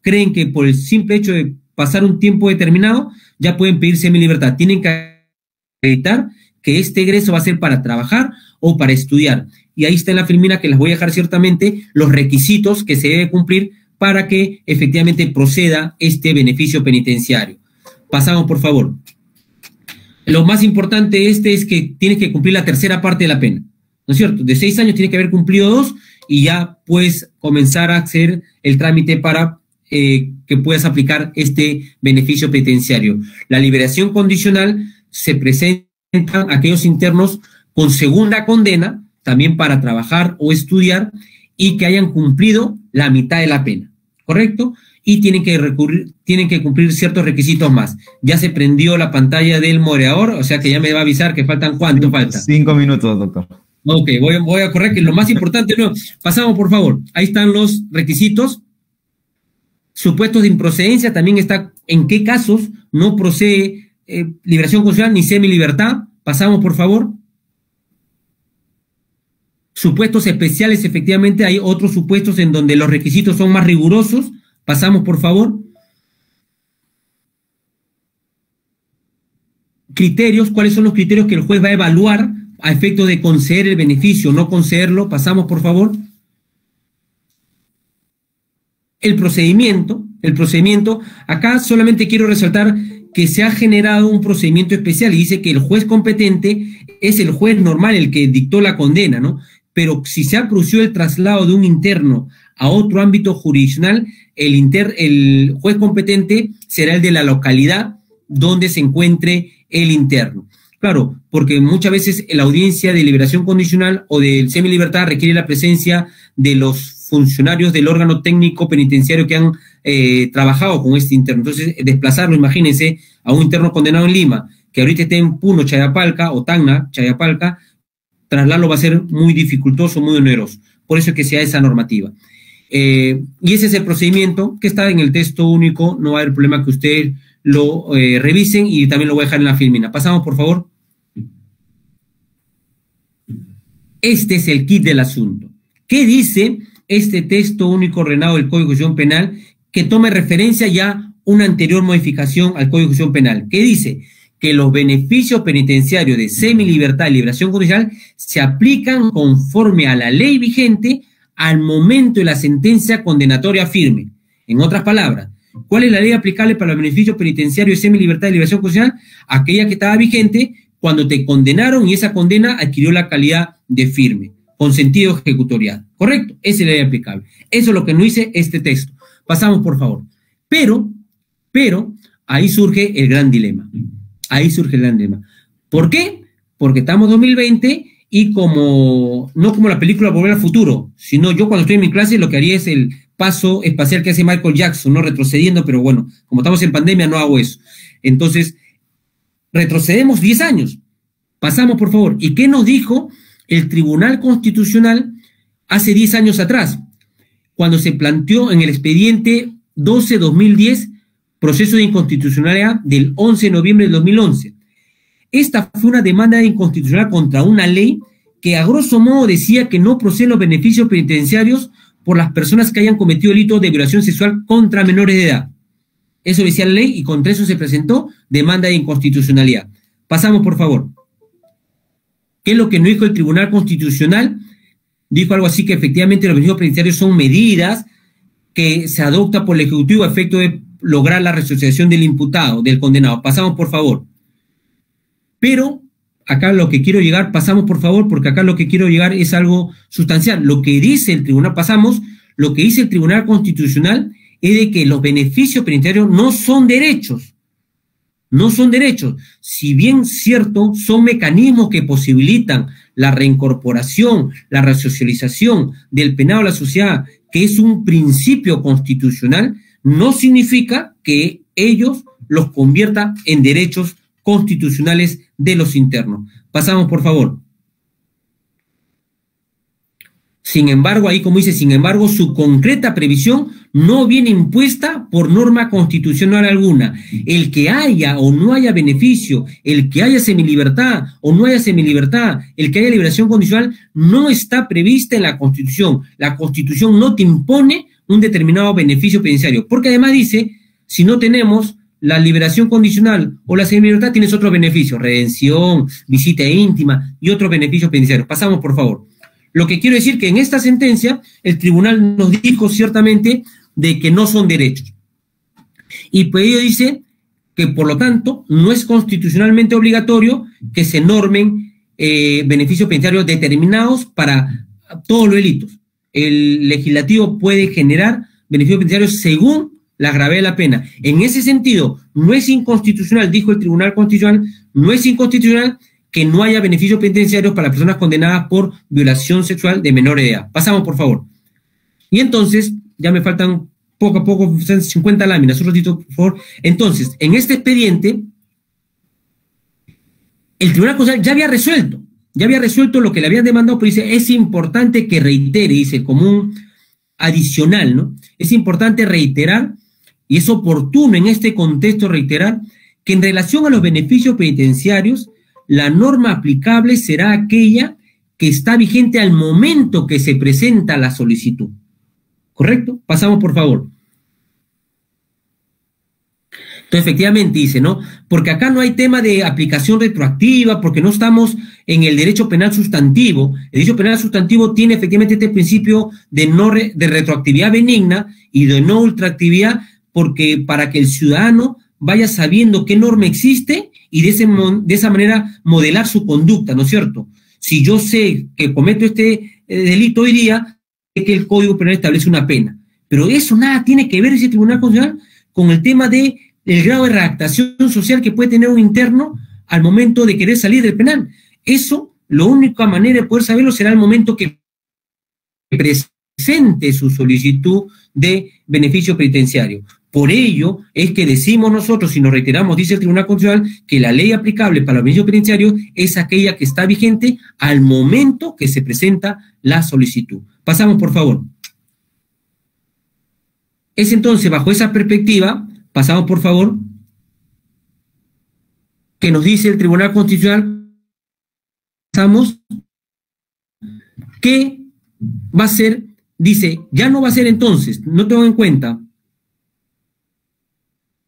creen que por el simple hecho de pasar un tiempo determinado, ya pueden pedir semilibertad. Tienen que acreditar que este egreso va a ser para trabajar o para estudiar. Y ahí está en la filmina, que les voy a dejar ciertamente los requisitos que se debe cumplir para que efectivamente proceda este beneficio penitenciario. Pasamos, por favor. Lo más importante es que tienes que cumplir la tercera parte de la pena, ¿no es cierto? De 6 años tienes que haber cumplido 2 y ya puedes comenzar a hacer el trámite para que puedas aplicar este beneficio penitenciario. La liberación condicional se presentan aquellos internos con segunda condena, también para trabajar o estudiar, y que hayan cumplido la mitad de la pena, ¿correcto? Y tienen que cumplir ciertos requisitos más. Ya se prendió la pantalla del moderador, o sea que ya me va a avisar que faltan, ¿cuánto falta? 5 minutos, doctor. Ok, voy a correr, que lo más importante, no. Pasamos, por favor. Ahí están los requisitos. Supuestos de improcedencia, también está en qué casos no procede liberación condicional ni semilibertad. Pasamos, por favor. Supuestos especiales, efectivamente hay otros supuestos en donde los requisitos son más rigurosos. Pasamos, por favor. Criterios, ¿cuáles son los criterios que el juez va a evaluar a efecto de conceder el beneficio o no concederlo? Pasamos, por favor. El procedimiento, acá solamente quiero resaltar que se ha generado un procedimiento especial y dice que el juez competente es el juez normal, el que dictó la condena, ¿no? Pero si se ha producido el traslado de un interno a otro ámbito jurisdiccional, el juez competente será el de la localidad donde se encuentre el interno. Claro, porque muchas veces la audiencia de liberación condicional o de semilibertad requiere la presencia de los funcionarios del órgano técnico penitenciario que han trabajado con este interno. Entonces, desplazarlo, imagínense, a un interno condenado en Lima, que ahorita esté en Puno, Chayapalca, o Tacna, Chayapalca, trasladarlo va a ser muy dificultoso, muy oneroso. Por eso es que sea esa normativa. Y ese es el procedimiento que está en el texto único, no va a haber problema que ustedes lo revisen y también lo voy a dejar en la filmina. Pasamos, por favor. Este es el kit del asunto. ¿Qué dice este texto único ordenado del Código de Ejecución Penal que tome referencia ya una anterior modificación al Código de Ejecución Penal? ¿Qué dice? Que los beneficios penitenciarios de semilibertad y liberación condicional se aplican conforme a la ley vigente al momento de la sentencia condenatoria firme. En otras palabras, ¿cuál es la ley aplicable para los beneficios penitenciarios de semilibertad y liberación condicional? Aquella que estaba vigente cuando te condenaron y esa condena adquirió la calidad de firme, con sentido ejecutorial. ¿Correcto? Esa es la ley aplicable. Eso es lo que no dice este texto. Pasamos, por favor. Pero, ahí surge el gran dilema. ¿Por qué? Porque estamos en 2020 y no como la película Volver al Futuro, sino yo cuando estoy en mi clase lo que haría es el paso espacial que hace Michael Jackson, no retrocediendo, pero bueno, como estamos en pandemia no hago eso. Entonces, retrocedemos 10 años. Pasamos, por favor. ¿Y qué nos dijo el Tribunal Constitucional hace 10 años atrás? Cuando se planteó en el expediente 12-2010, proceso de inconstitucionalidad del 11 de noviembre del 2011. Esta fue una demanda de inconstitucionalidad contra una ley que a grosso modo decía que no proceden los beneficios penitenciarios por las personas que hayan cometido delitos de violación sexual contra menores de edad. Eso decía la ley y contra eso se presentó demanda de inconstitucionalidad. Pasamos, por favor. ¿Qué es lo que nos dijo el Tribunal Constitucional? Dijo algo así que efectivamente los beneficios penitenciarios son medidas que se adopta por el Ejecutivo a efecto de lograr la resocialización del imputado, del condenado. Pasamos, por favor. Pero acá lo que quiero llegar, pasamos, por favor, porque acá lo que quiero llegar es algo sustancial. Lo que dice el tribunal, pasamos, lo que dice el Tribunal Constitucional es de que los beneficios penitenciarios no son derechos. No son derechos. Si bien cierto, son mecanismos que posibilitan la reincorporación, la resocialización del penado a la sociedad, que es un principio constitucional, no significa que ellos los conviertan en derechos constitucionales de los internos. Pasamos, por favor. Sin embargo, ahí como dice, sin embargo, su concreta previsión no viene impuesta por norma constitucional alguna. El que haya o no haya beneficio, el que haya semilibertad o no haya semilibertad, el que haya liberación condicional, no está prevista en la Constitución. La Constitución no te impone un determinado beneficio penitenciario, porque además dice, si no tenemos la liberación condicional o la semilibertad, tienes otros beneficios, redención, visita íntima y otros beneficios penitenciarios. Pasamos, por favor. Lo que quiero decir que en esta sentencia el tribunal nos dijo ciertamente de que no son derechos. Y pues ello dice que por lo tanto no es constitucionalmente obligatorio que se normen beneficios penitenciarios determinados para todos los delitos. El legislativo puede generar beneficios penitenciarios según la gravedad de la pena. En ese sentido, no es inconstitucional, dijo el Tribunal Constitucional, no es inconstitucional que no haya beneficios penitenciarios para personas condenadas por violación sexual de menor edad. Pasamos, por favor. Y entonces, ya me faltan poco a poco 50 láminas, un ratito, por favor. Entonces, en este expediente, el Tribunal Constitucional ya había resuelto lo que le habían demandado, pero dice, es importante que reitere, dice, como un adicional, ¿no? Es importante reiterar, y es oportuno en este contexto reiterar, que en relación a los beneficios penitenciarios, la norma aplicable será aquella que está vigente al momento que se presenta la solicitud. ¿Correcto? Pasamos, por favor. Entonces, efectivamente dice, ¿no? Porque acá no hay tema de aplicación retroactiva, porque no estamos en el derecho penal sustantivo. El derecho penal sustantivo tiene efectivamente este principio de retroactividad benigna y de no ultraactividad, porque para que el ciudadano vaya sabiendo qué norma existe y de esa manera modelar su conducta, ¿no es cierto? Si yo sé que cometo este delito hoy día, es que el Código Penal establece una pena. Pero eso nada tiene que ver ese Tribunal Constitucional con el tema del grado de readaptación social que puede tener un interno al momento de querer salir del penal. Eso, la única manera de poder saberlo será el momento que presente su solicitud de beneficio penitenciario. Por ello es que decimos nosotros, y nos reiteramos, dice el Tribunal Constitucional, que la ley aplicable para los beneficios penitenciarios es aquella que está vigente al momento que se presenta la solicitud. Pasamos, por favor. Es entonces, bajo esa perspectiva, pasamos, por favor, que nos dice el Tribunal Constitucional, pasamos, que va a ser, dice, ya no va a ser entonces, no tengo en cuenta,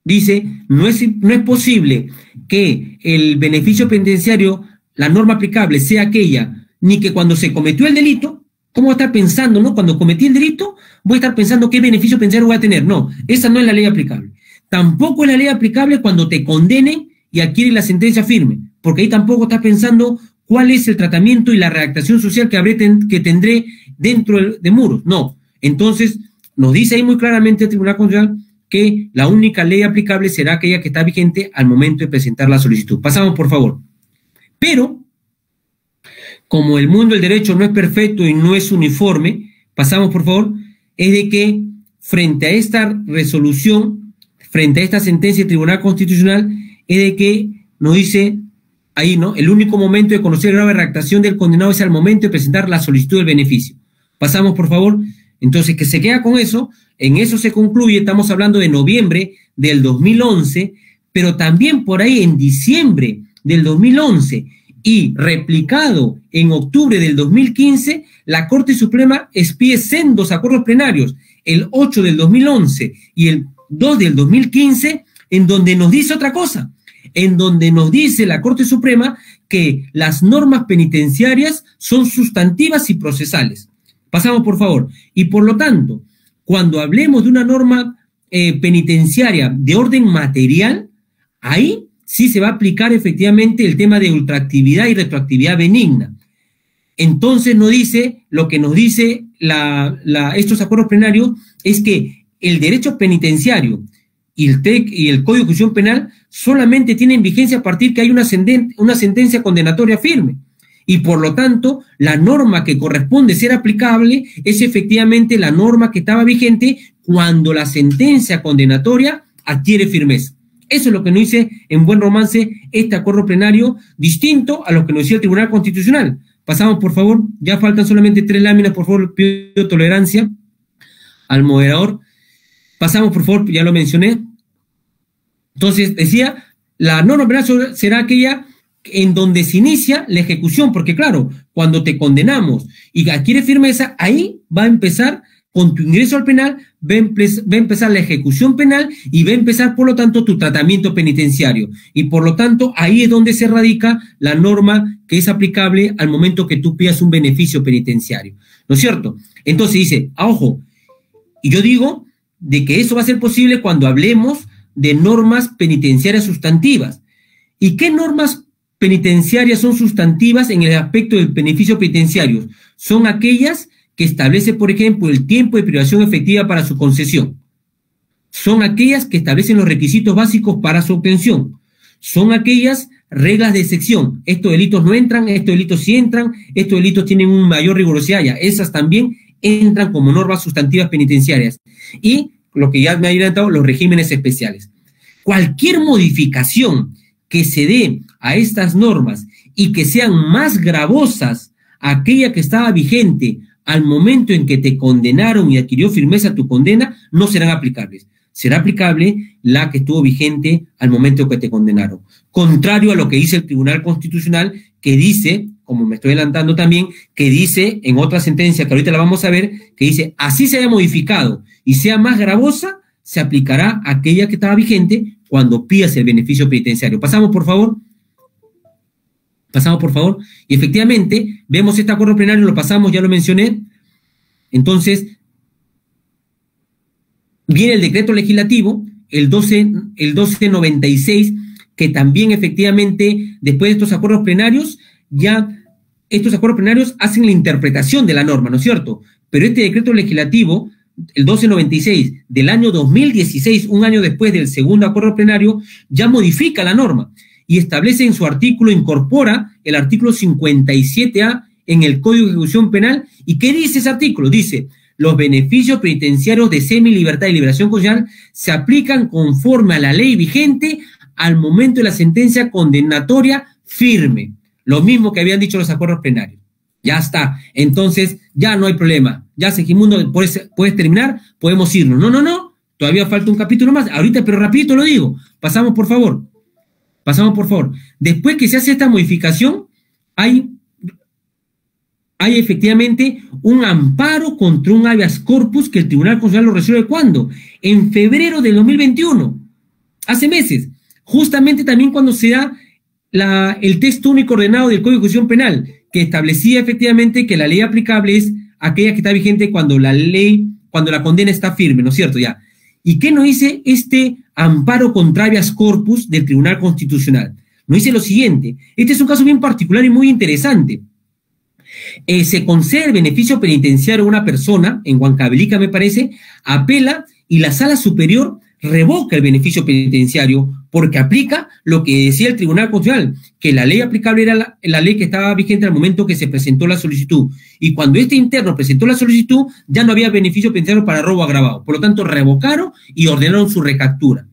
dice, no es posible que el beneficio penitenciario, la norma aplicable, sea aquella, ni que cuando se cometió el delito, ¿cómo voy a estar pensando, no? Cuando cometí el delito, voy a estar pensando qué beneficio penitenciario voy a tener. No, esa no es la ley aplicable. Tampoco es la ley aplicable cuando te condenen y adquieren la sentencia firme, porque ahí tampoco estás pensando cuál es el tratamiento y la readaptación social que tendré dentro de muros. No. Entonces, nos dice ahí muy claramente el Tribunal Constitucional que la única ley aplicable será aquella que está vigente al momento de presentar la solicitud. Pasamos, por favor. Pero, como el mundo del derecho no es perfecto y no es uniforme, pasamos, por favor, es de que frente a esta resolución, frente a esta sentencia del Tribunal Constitucional, es de que nos dice ahí, ¿no? El único momento de conocer el grado de redactación del condenado es al momento de presentar la solicitud del beneficio. Pasamos, por favor. Entonces, que se queda con eso, en eso se concluye, estamos hablando de noviembre del 2011, pero también por ahí en diciembre del 2011 y replicado en octubre del 2015, la Corte Suprema expide sendos acuerdos plenarios, el 8 del 2011 y el 2 del 2015, en donde nos dice otra cosa, en donde nos dice la Corte Suprema que las normas penitenciarias son sustantivas y procesales. Pasamos, por favor. Y por lo tanto, cuando hablemos de una norma penitenciaria de orden material, ahí sí se va a aplicar efectivamente el tema de ultraactividad y retroactividad benigna. Entonces nos dice, lo que nos dice estos acuerdos plenarios es que el derecho penitenciario y el TEC y el Código de Ejecución Penal solamente tienen vigencia a partir que hay una sentencia condenatoria firme. Y por lo tanto, la norma que corresponde ser aplicable es efectivamente la norma que estaba vigente cuando la sentencia condenatoria adquiere firmeza. Eso es lo que nos dice en buen romance este acuerdo plenario, distinto a lo que nos decía el Tribunal Constitucional. Pasamos, por favor, ya faltan solamente 3 láminas, por favor, pido tolerancia al moderador. Pasamos, por favor, ya lo mencioné. Entonces, decía, la norma penal será aquella en donde se inicia la ejecución, porque claro, cuando te condenamos y adquiere firmeza, ahí va a empezar, con tu ingreso al penal, va a empezar la ejecución penal y va a empezar, por lo tanto, tu tratamiento penitenciario. Y por lo tanto, ahí es donde se radica la norma que es aplicable al momento que tú pidas un beneficio penitenciario. ¿No es cierto? Entonces dice, ojo, y yo digo de que eso va a ser posible cuando hablemos de normas penitenciarias sustantivas. ¿Y qué normas penitenciarias son sustantivas en el aspecto del beneficio penitenciario? Son aquellas que establece, por ejemplo, el tiempo de privación efectiva para su concesión. Son aquellas que establecen los requisitos básicos para su obtención. Son aquellas reglas de excepción. Estos delitos no entran, estos delitos sí entran, estos delitos tienen una mayor rigurosidad ya. Esas también entran como normas sustantivas penitenciarias. Y lo que ya me ha adelantado, los regímenes especiales. Cualquier modificación que se dé a estas normas y que sean más gravosas a aquella que estaba vigente al momento en que te condenaron y adquirió firmeza tu condena, no serán aplicables. Será aplicable la que estuvo vigente al momento en que te condenaron. Contrario a lo que dice el Tribunal Constitucional, que dice, como me estoy adelantando también, que dice en otra sentencia, que ahorita la vamos a ver, que dice, así se haya modificado y sea más gravosa, se aplicará aquella que estaba vigente cuando pidas el beneficio penitenciario. Pasamos, por favor. Pasamos, por favor. Y efectivamente, vemos este acuerdo plenario, lo pasamos, ya lo mencioné. Entonces, viene el decreto legislativo, el 1296, que también efectivamente, después de estos acuerdos plenarios, ya estos acuerdos plenarios hacen la interpretación de la norma, ¿no es cierto? Pero este decreto legislativo, el 1296 del año 2016, un año después del segundo acuerdo plenario, ya modifica la norma y establece en su artículo, incorpora el artículo 57A en el Código de Ejecución Penal. ¿Y qué dice ese artículo? Dice, los beneficios penitenciarios de semilibertad y liberación condicional se aplican conforme a la ley vigente al momento de la sentencia condenatoria firme. Lo mismo que habían dicho los acuerdos plenarios. Ya está. Entonces, ya no hay problema. Ya, Segimundo, puedes terminar, podemos irnos. No. Todavía falta un capítulo más. Ahorita, pero rapidito lo digo. Pasamos, por favor. Después que se hace esta modificación, hay efectivamente un amparo contra un habeas corpus que el Tribunal Constitucional lo resuelve ¿cuándo? En febrero del 2021. Hace meses. Justamente también cuando se da el texto único ordenado del Código de Ejecución Penal, que establecía efectivamente que la ley aplicable es aquella que está vigente cuando la condena está firme, ¿no es cierto? Ya. ¿Y qué nos dice este amparo contra habeas corpus del Tribunal Constitucional? Nos dice lo siguiente, este es un caso bien particular y muy interesante. Se concede el beneficio penitenciario a una persona, en Huancavelica me parece, apela y la Sala Superior revoca el beneficio penitenciario porque aplica lo que decía el Tribunal Constitucional, que la ley aplicable era la ley que estaba vigente al momento que se presentó la solicitud. Y cuando este interno presentó la solicitud, ya no había beneficio penitenciario para robo agravado. Por lo tanto, revocaron y ordenaron su recaptura.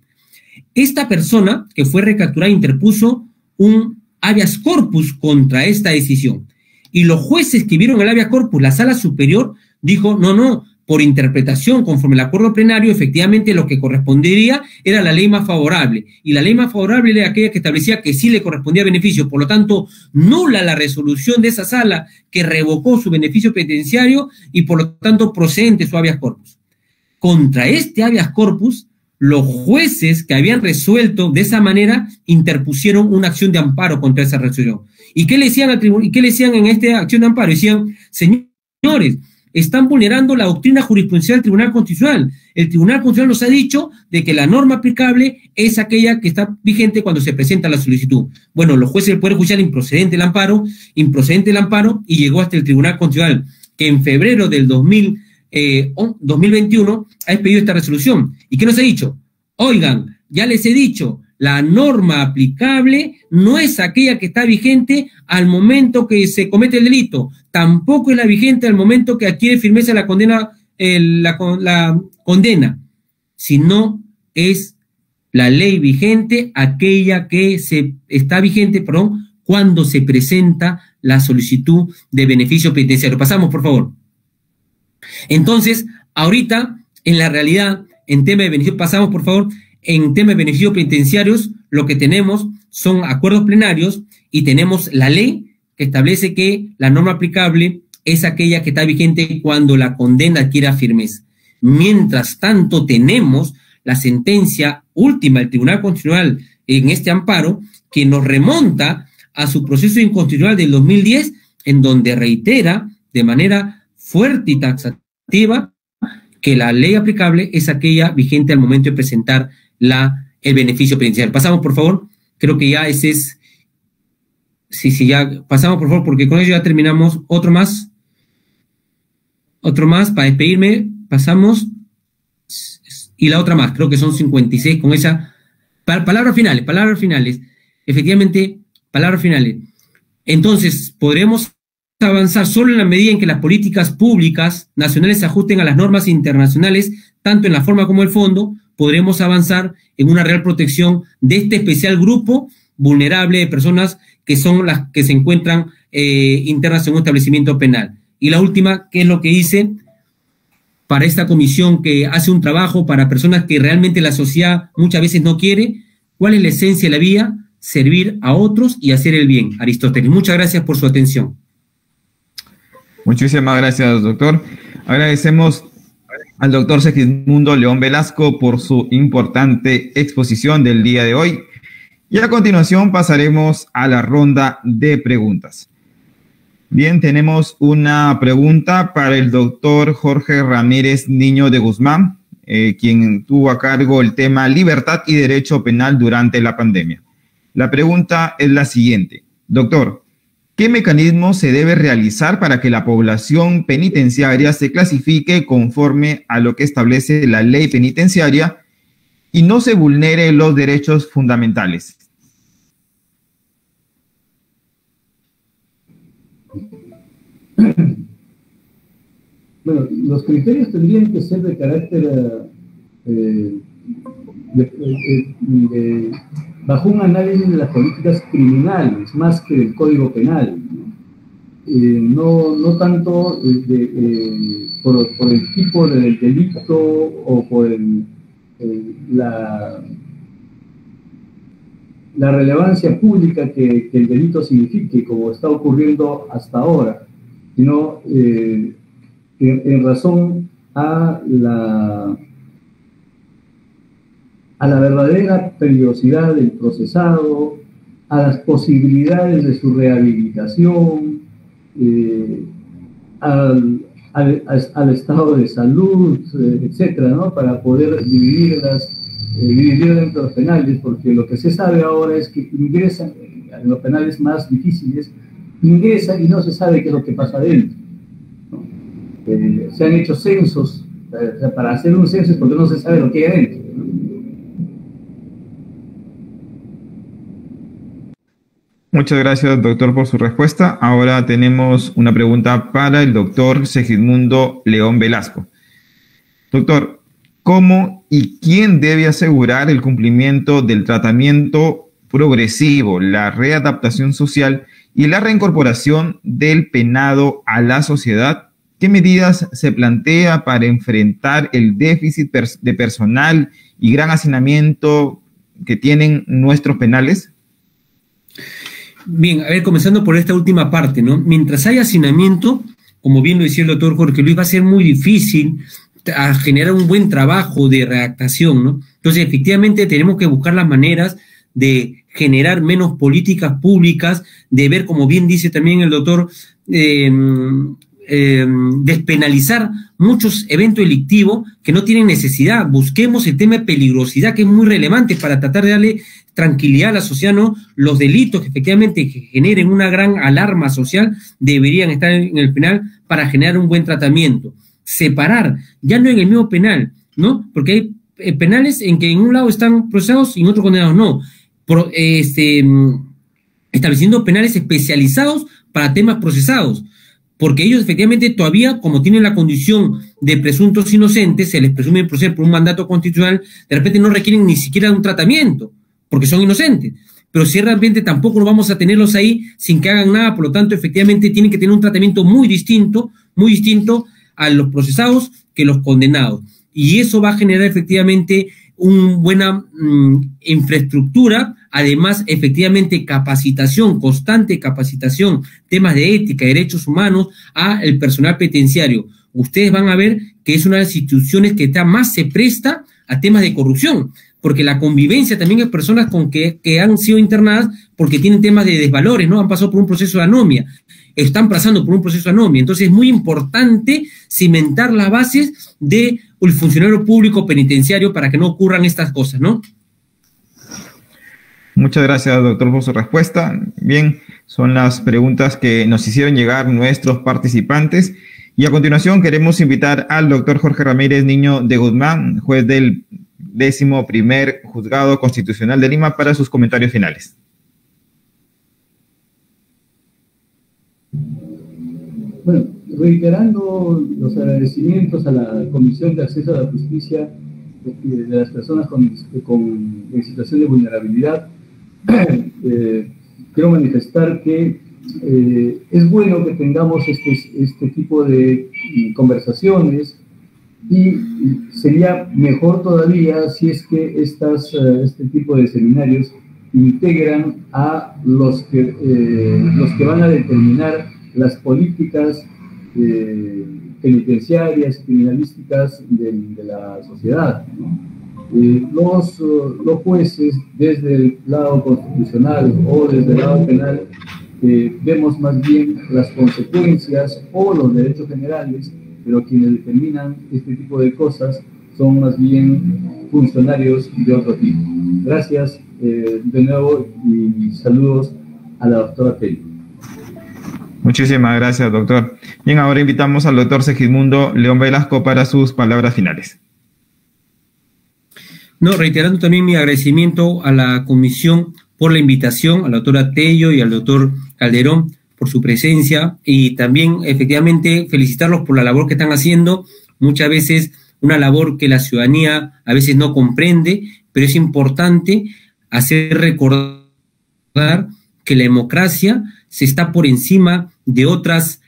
Esta persona que fue recapturada interpuso un habeas corpus contra esta decisión. Y los jueces que vieron el habeas corpus, la sala superior dijo, no, por interpretación, conforme al acuerdo plenario, efectivamente lo que correspondería era la ley más favorable. Y la ley más favorable era aquella que establecía que sí le correspondía beneficio. Por lo tanto, nula la resolución de esa sala que revocó su beneficio penitenciario y por lo tanto procedente su habeas corpus. Contra este habeas corpus, los jueces que habían resuelto de esa manera interpusieron una acción de amparo contra esa resolución. ¿Y qué le decían al tribunal? ¿Y qué le decían en esta acción de amparo? Decían, señores, están vulnerando la doctrina jurisprudencial del Tribunal Constitucional. El Tribunal Constitucional nos ha dicho de que la norma aplicable es aquella que está vigente cuando se presenta la solicitud. Bueno, los jueces del Poder Judicial improcedente el amparo, y llegó hasta el Tribunal Constitucional, que en febrero del 2021 ha expedido esta resolución. ¿Y qué nos ha dicho? Oigan, ya les he dicho, la norma aplicable no es aquella que está vigente al momento que se comete el delito, tampoco es la vigente al momento que adquiere firmeza la condena, sino es la ley vigente, aquella que está vigente, cuando se presenta la solicitud de beneficio penitenciario. Pasamos, por favor. Entonces, ahorita, en la realidad, en tema de beneficio, pasamos, por favor. En tema de beneficios penitenciarios, lo que tenemos son acuerdos plenarios y tenemos la ley que establece que la norma aplicable es aquella que está vigente cuando la condena adquiera firmeza. Mientras tanto, tenemos la sentencia última del Tribunal Constitucional en este amparo que nos remonta a su proceso inconstitucional del 2010, en donde reitera de manera fuerte y taxativa que la ley aplicable es aquella vigente al momento de presentar el beneficio penitenciario. Pasamos, por favor. Creo que ya ese es... Sí, ya pasamos, por favor, porque con ello ya terminamos. Otro más para despedirme. Pasamos. Y la otra más. Creo que son 56 con esa... Palabras finales. Efectivamente, palabras finales. Entonces, podremos avanzar solo en la medida en que las políticas públicas nacionales se ajusten a las normas internacionales, tanto en la forma como el fondo. Podremos avanzar en una real protección de este especial grupo vulnerable de personas que son las que se encuentran internas en un establecimiento penal. Y la última, ¿qué es lo que dice? Para esta comisión que hace un trabajo para personas que realmente la sociedad muchas veces no quiere, ¿cuál es la esencia de la vía? Servir a otros y hacer el bien. Aristóteles, muchas gracias por su atención. Muchísimas gracias, doctor. Agradecemos al doctor Segismundo León Velasco por su importante exposición del día de hoy. Y a continuación pasaremos a la ronda de preguntas. Bien, tenemos una pregunta para el doctor Jorge Ramírez Niño de Guzmán, quien tuvo a cargo el tema libertad y derecho penal durante la pandemia. La pregunta es la siguiente. Doctor, ¿qué mecanismo se debe realizar para que la población penitenciaria se clasifique conforme a lo que establece la ley penitenciaria y no se vulnere los derechos fundamentales? Bueno, los criterios tendrían que ser de carácter bajo un análisis de las políticas criminales, más que del Código Penal, no tanto por el tipo del delito o por la relevancia pública que el delito signifique, como está ocurriendo hasta ahora, sino en razón a la verdadera peligrosidad del procesado, a las posibilidades de su rehabilitación, al estado de salud, etcétera, ¿no? Para poder dividir dentro de los penales, porque lo que se sabe ahora es que ingresan en los penales más difíciles, ingresan y no se sabe qué es lo que pasa adentro, ¿no? Se han hecho censos, para hacer un censo es porque no se sabe lo que hay adentro, ¿no? Muchas gracias, doctor, por su respuesta. Ahora tenemos una pregunta para el doctor Segismundo León Velasco. Doctor, ¿cómo y quién debe asegurar el cumplimiento del tratamiento progresivo, la readaptación social y la reincorporación del penado a la sociedad? ¿Qué medidas se plantea para enfrentar el déficit de personal y gran hacinamiento que tienen nuestros penales? Bien, a ver, comenzando por esta última parte, ¿no? Mientras haya hacinamiento, como bien lo decía el doctor Jorge Luis, va a ser muy difícil a generar un buen trabajo de redactación, ¿no? Entonces, efectivamente, tenemos que buscar las maneras de generar menos políticas públicas, de ver, como bien dice también el doctor, despenalizar muchos eventos delictivos que no tienen necesidad. Busquemos el tema de peligrosidad, que es muy relevante para tratar de darle tranquilidad a la sociedad, ¿no? Los delitos que efectivamente generen una gran alarma social deberían estar en el penal para generar un buen tratamiento. Separar, ya no en el mismo penal, ¿no? Porque hay penales en que en un lado están procesados y en otro condenados no. Estableciendo penales especializados para temas procesados, porque ellos efectivamente todavía, como tienen la condición de presuntos inocentes, se les presume proceder por un mandato constitucional, de repente no requieren ni siquiera un tratamiento, porque son inocentes. Pero si realmente tampoco vamos a tenerlos ahí sin que hagan nada, por lo tanto, efectivamente tienen que tener un tratamiento muy distinto a los procesados que los condenados. Y eso va a generar efectivamente una buena infraestructura, además efectivamente capacitación, constante capacitación, temas de ética, derechos humanos al personal penitenciario. Ustedes van a ver que es una de las instituciones que más se presta a temas de corrupción, porque la convivencia también es personas con que han sido internadas porque tienen temas de desvalores, ¿no? Han pasado por un proceso de anomia, están pasando por un proceso de anomia. Entonces es muy importante cimentar las bases del funcionario público penitenciario para que no ocurran estas cosas, ¿no? Muchas gracias, doctor, por su respuesta. Bien, son las preguntas que nos hicieron llegar nuestros participantes. Y a continuación queremos invitar al doctor Jorge Ramírez Niño de Guzmán, juez del 11º Juzgado Constitucional de Lima, para sus comentarios finales. Bueno, reiterando los agradecimientos a la Comisión de Acceso a la Justicia de las personas en situación de vulnerabilidad, quiero manifestar que es bueno que tengamos este tipo de conversaciones, y sería mejor todavía si es que este tipo de seminarios integran a los que van a determinar las políticas penitenciarias y criminalísticas de la sociedad, ¿no? Los jueces, desde el lado constitucional o desde el lado penal, vemos más bien las consecuencias o los derechos generales, pero quienes determinan este tipo de cosas son más bien funcionarios de otro tipo. Gracias de nuevo y saludos a la doctora Tello. Muchísimas gracias, doctor. Bien, ahora invitamos al doctor Segismundo León Velasco para sus palabras finales. No, reiterando también mi agradecimiento a la comisión por la invitación, a la doctora Tello y al doctor Calderón por su presencia, y también efectivamente felicitarlos por la labor que están haciendo, muchas veces una labor que la ciudadanía a veces no comprende, pero es importante hacer recordar que la democracia se está por encima de otros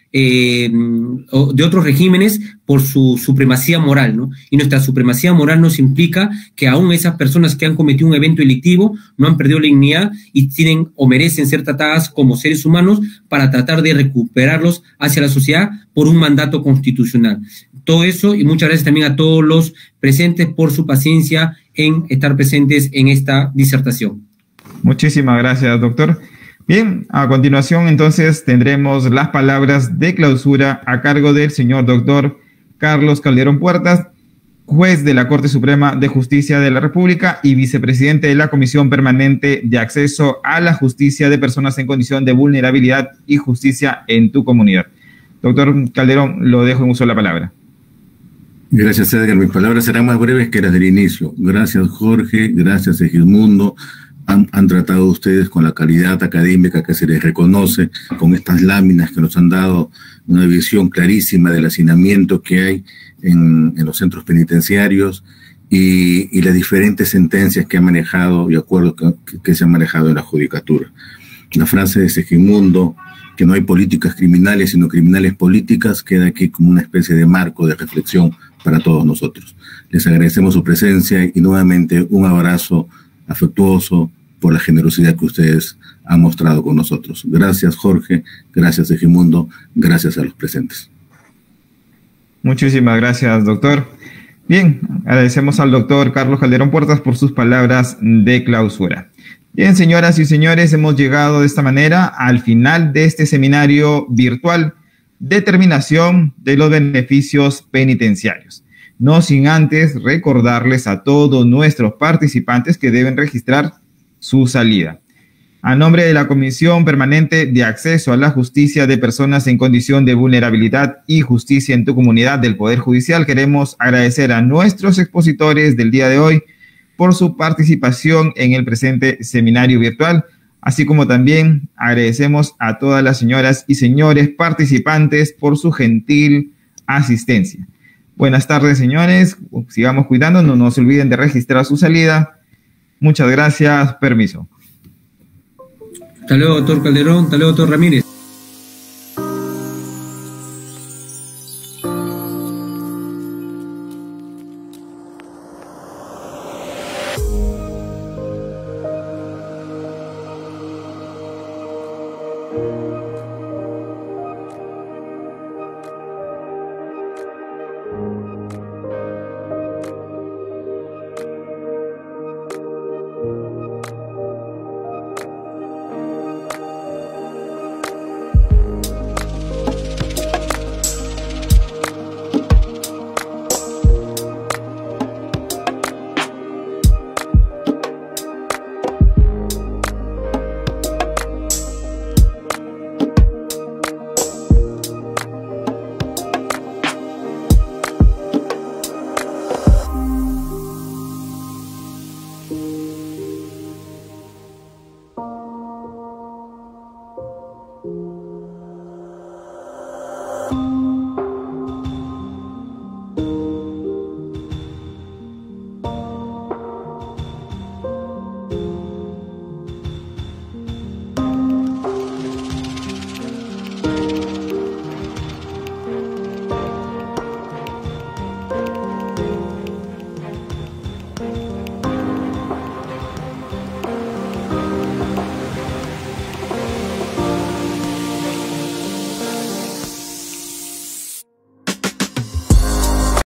regímenes por su supremacía moral, ¿no? Y nuestra supremacía moral nos implica que aún esas personas que han cometido un evento delictivo no han perdido la dignidad y tienen o merecen ser tratadas como seres humanos para tratar de recuperarlos hacia la sociedad por un mandato constitucional. Todo eso, y muchas gracias también a todos los presentes por su paciencia en estar presentes en esta disertación. Muchísimas gracias, doctor. Bien, a continuación entonces tendremos las palabras de clausura a cargo del señor doctor Carlos Calderón Puertas, juez de la Corte Suprema de Justicia de la República y vicepresidente de la Comisión Permanente de Acceso a la Justicia de Personas en Condición de Vulnerabilidad y Justicia en tu Comunidad. Doctor Calderón, lo dejo en uso de la palabra. Gracias, Edgar. Mis palabras serán más breves que las del inicio. Gracias, Jorge. Gracias, Segismundo. Han tratado ustedes con la calidad académica que se les reconoce, con estas láminas que nos han dado una visión clarísima del hacinamiento que hay en los centros penitenciarios, y las diferentes sentencias que ha manejado y acuerdos que se han manejado en la judicatura. La frase de Segismundo, que no hay políticas criminales, sino criminales políticas, queda aquí como una especie de marco de reflexión para todos nosotros. Les agradecemos su presencia y nuevamente un abrazo afectuoso por la generosidad que ustedes han mostrado con nosotros. Gracias, Jorge, gracias, Segismundo, gracias a los presentes. Muchísimas gracias, doctor. Bien, agradecemos al doctor Carlos Calderón Puertas por sus palabras de clausura. Bien, señoras y señores, hemos llegado de esta manera al final de este seminario virtual, Determinación de los beneficios penitenciarios. No sin antes recordarles a todos nuestros participantes que deben registrar su salida. A nombre de la Comisión Permanente de Acceso a la Justicia de Personas en Condición de Vulnerabilidad y Justicia en tu Comunidad del Poder Judicial, queremos agradecer a nuestros expositores del día de hoy por su participación en el presente seminario virtual, así como también agradecemos a todas las señoras y señores participantes por su gentil asistencia. Buenas tardes, señores. Sigamos cuidándonos, no se olviden de registrar su salida. Muchas gracias. Permiso. Hasta luego, doctor Calderón. Hasta luego, doctor Ramírez.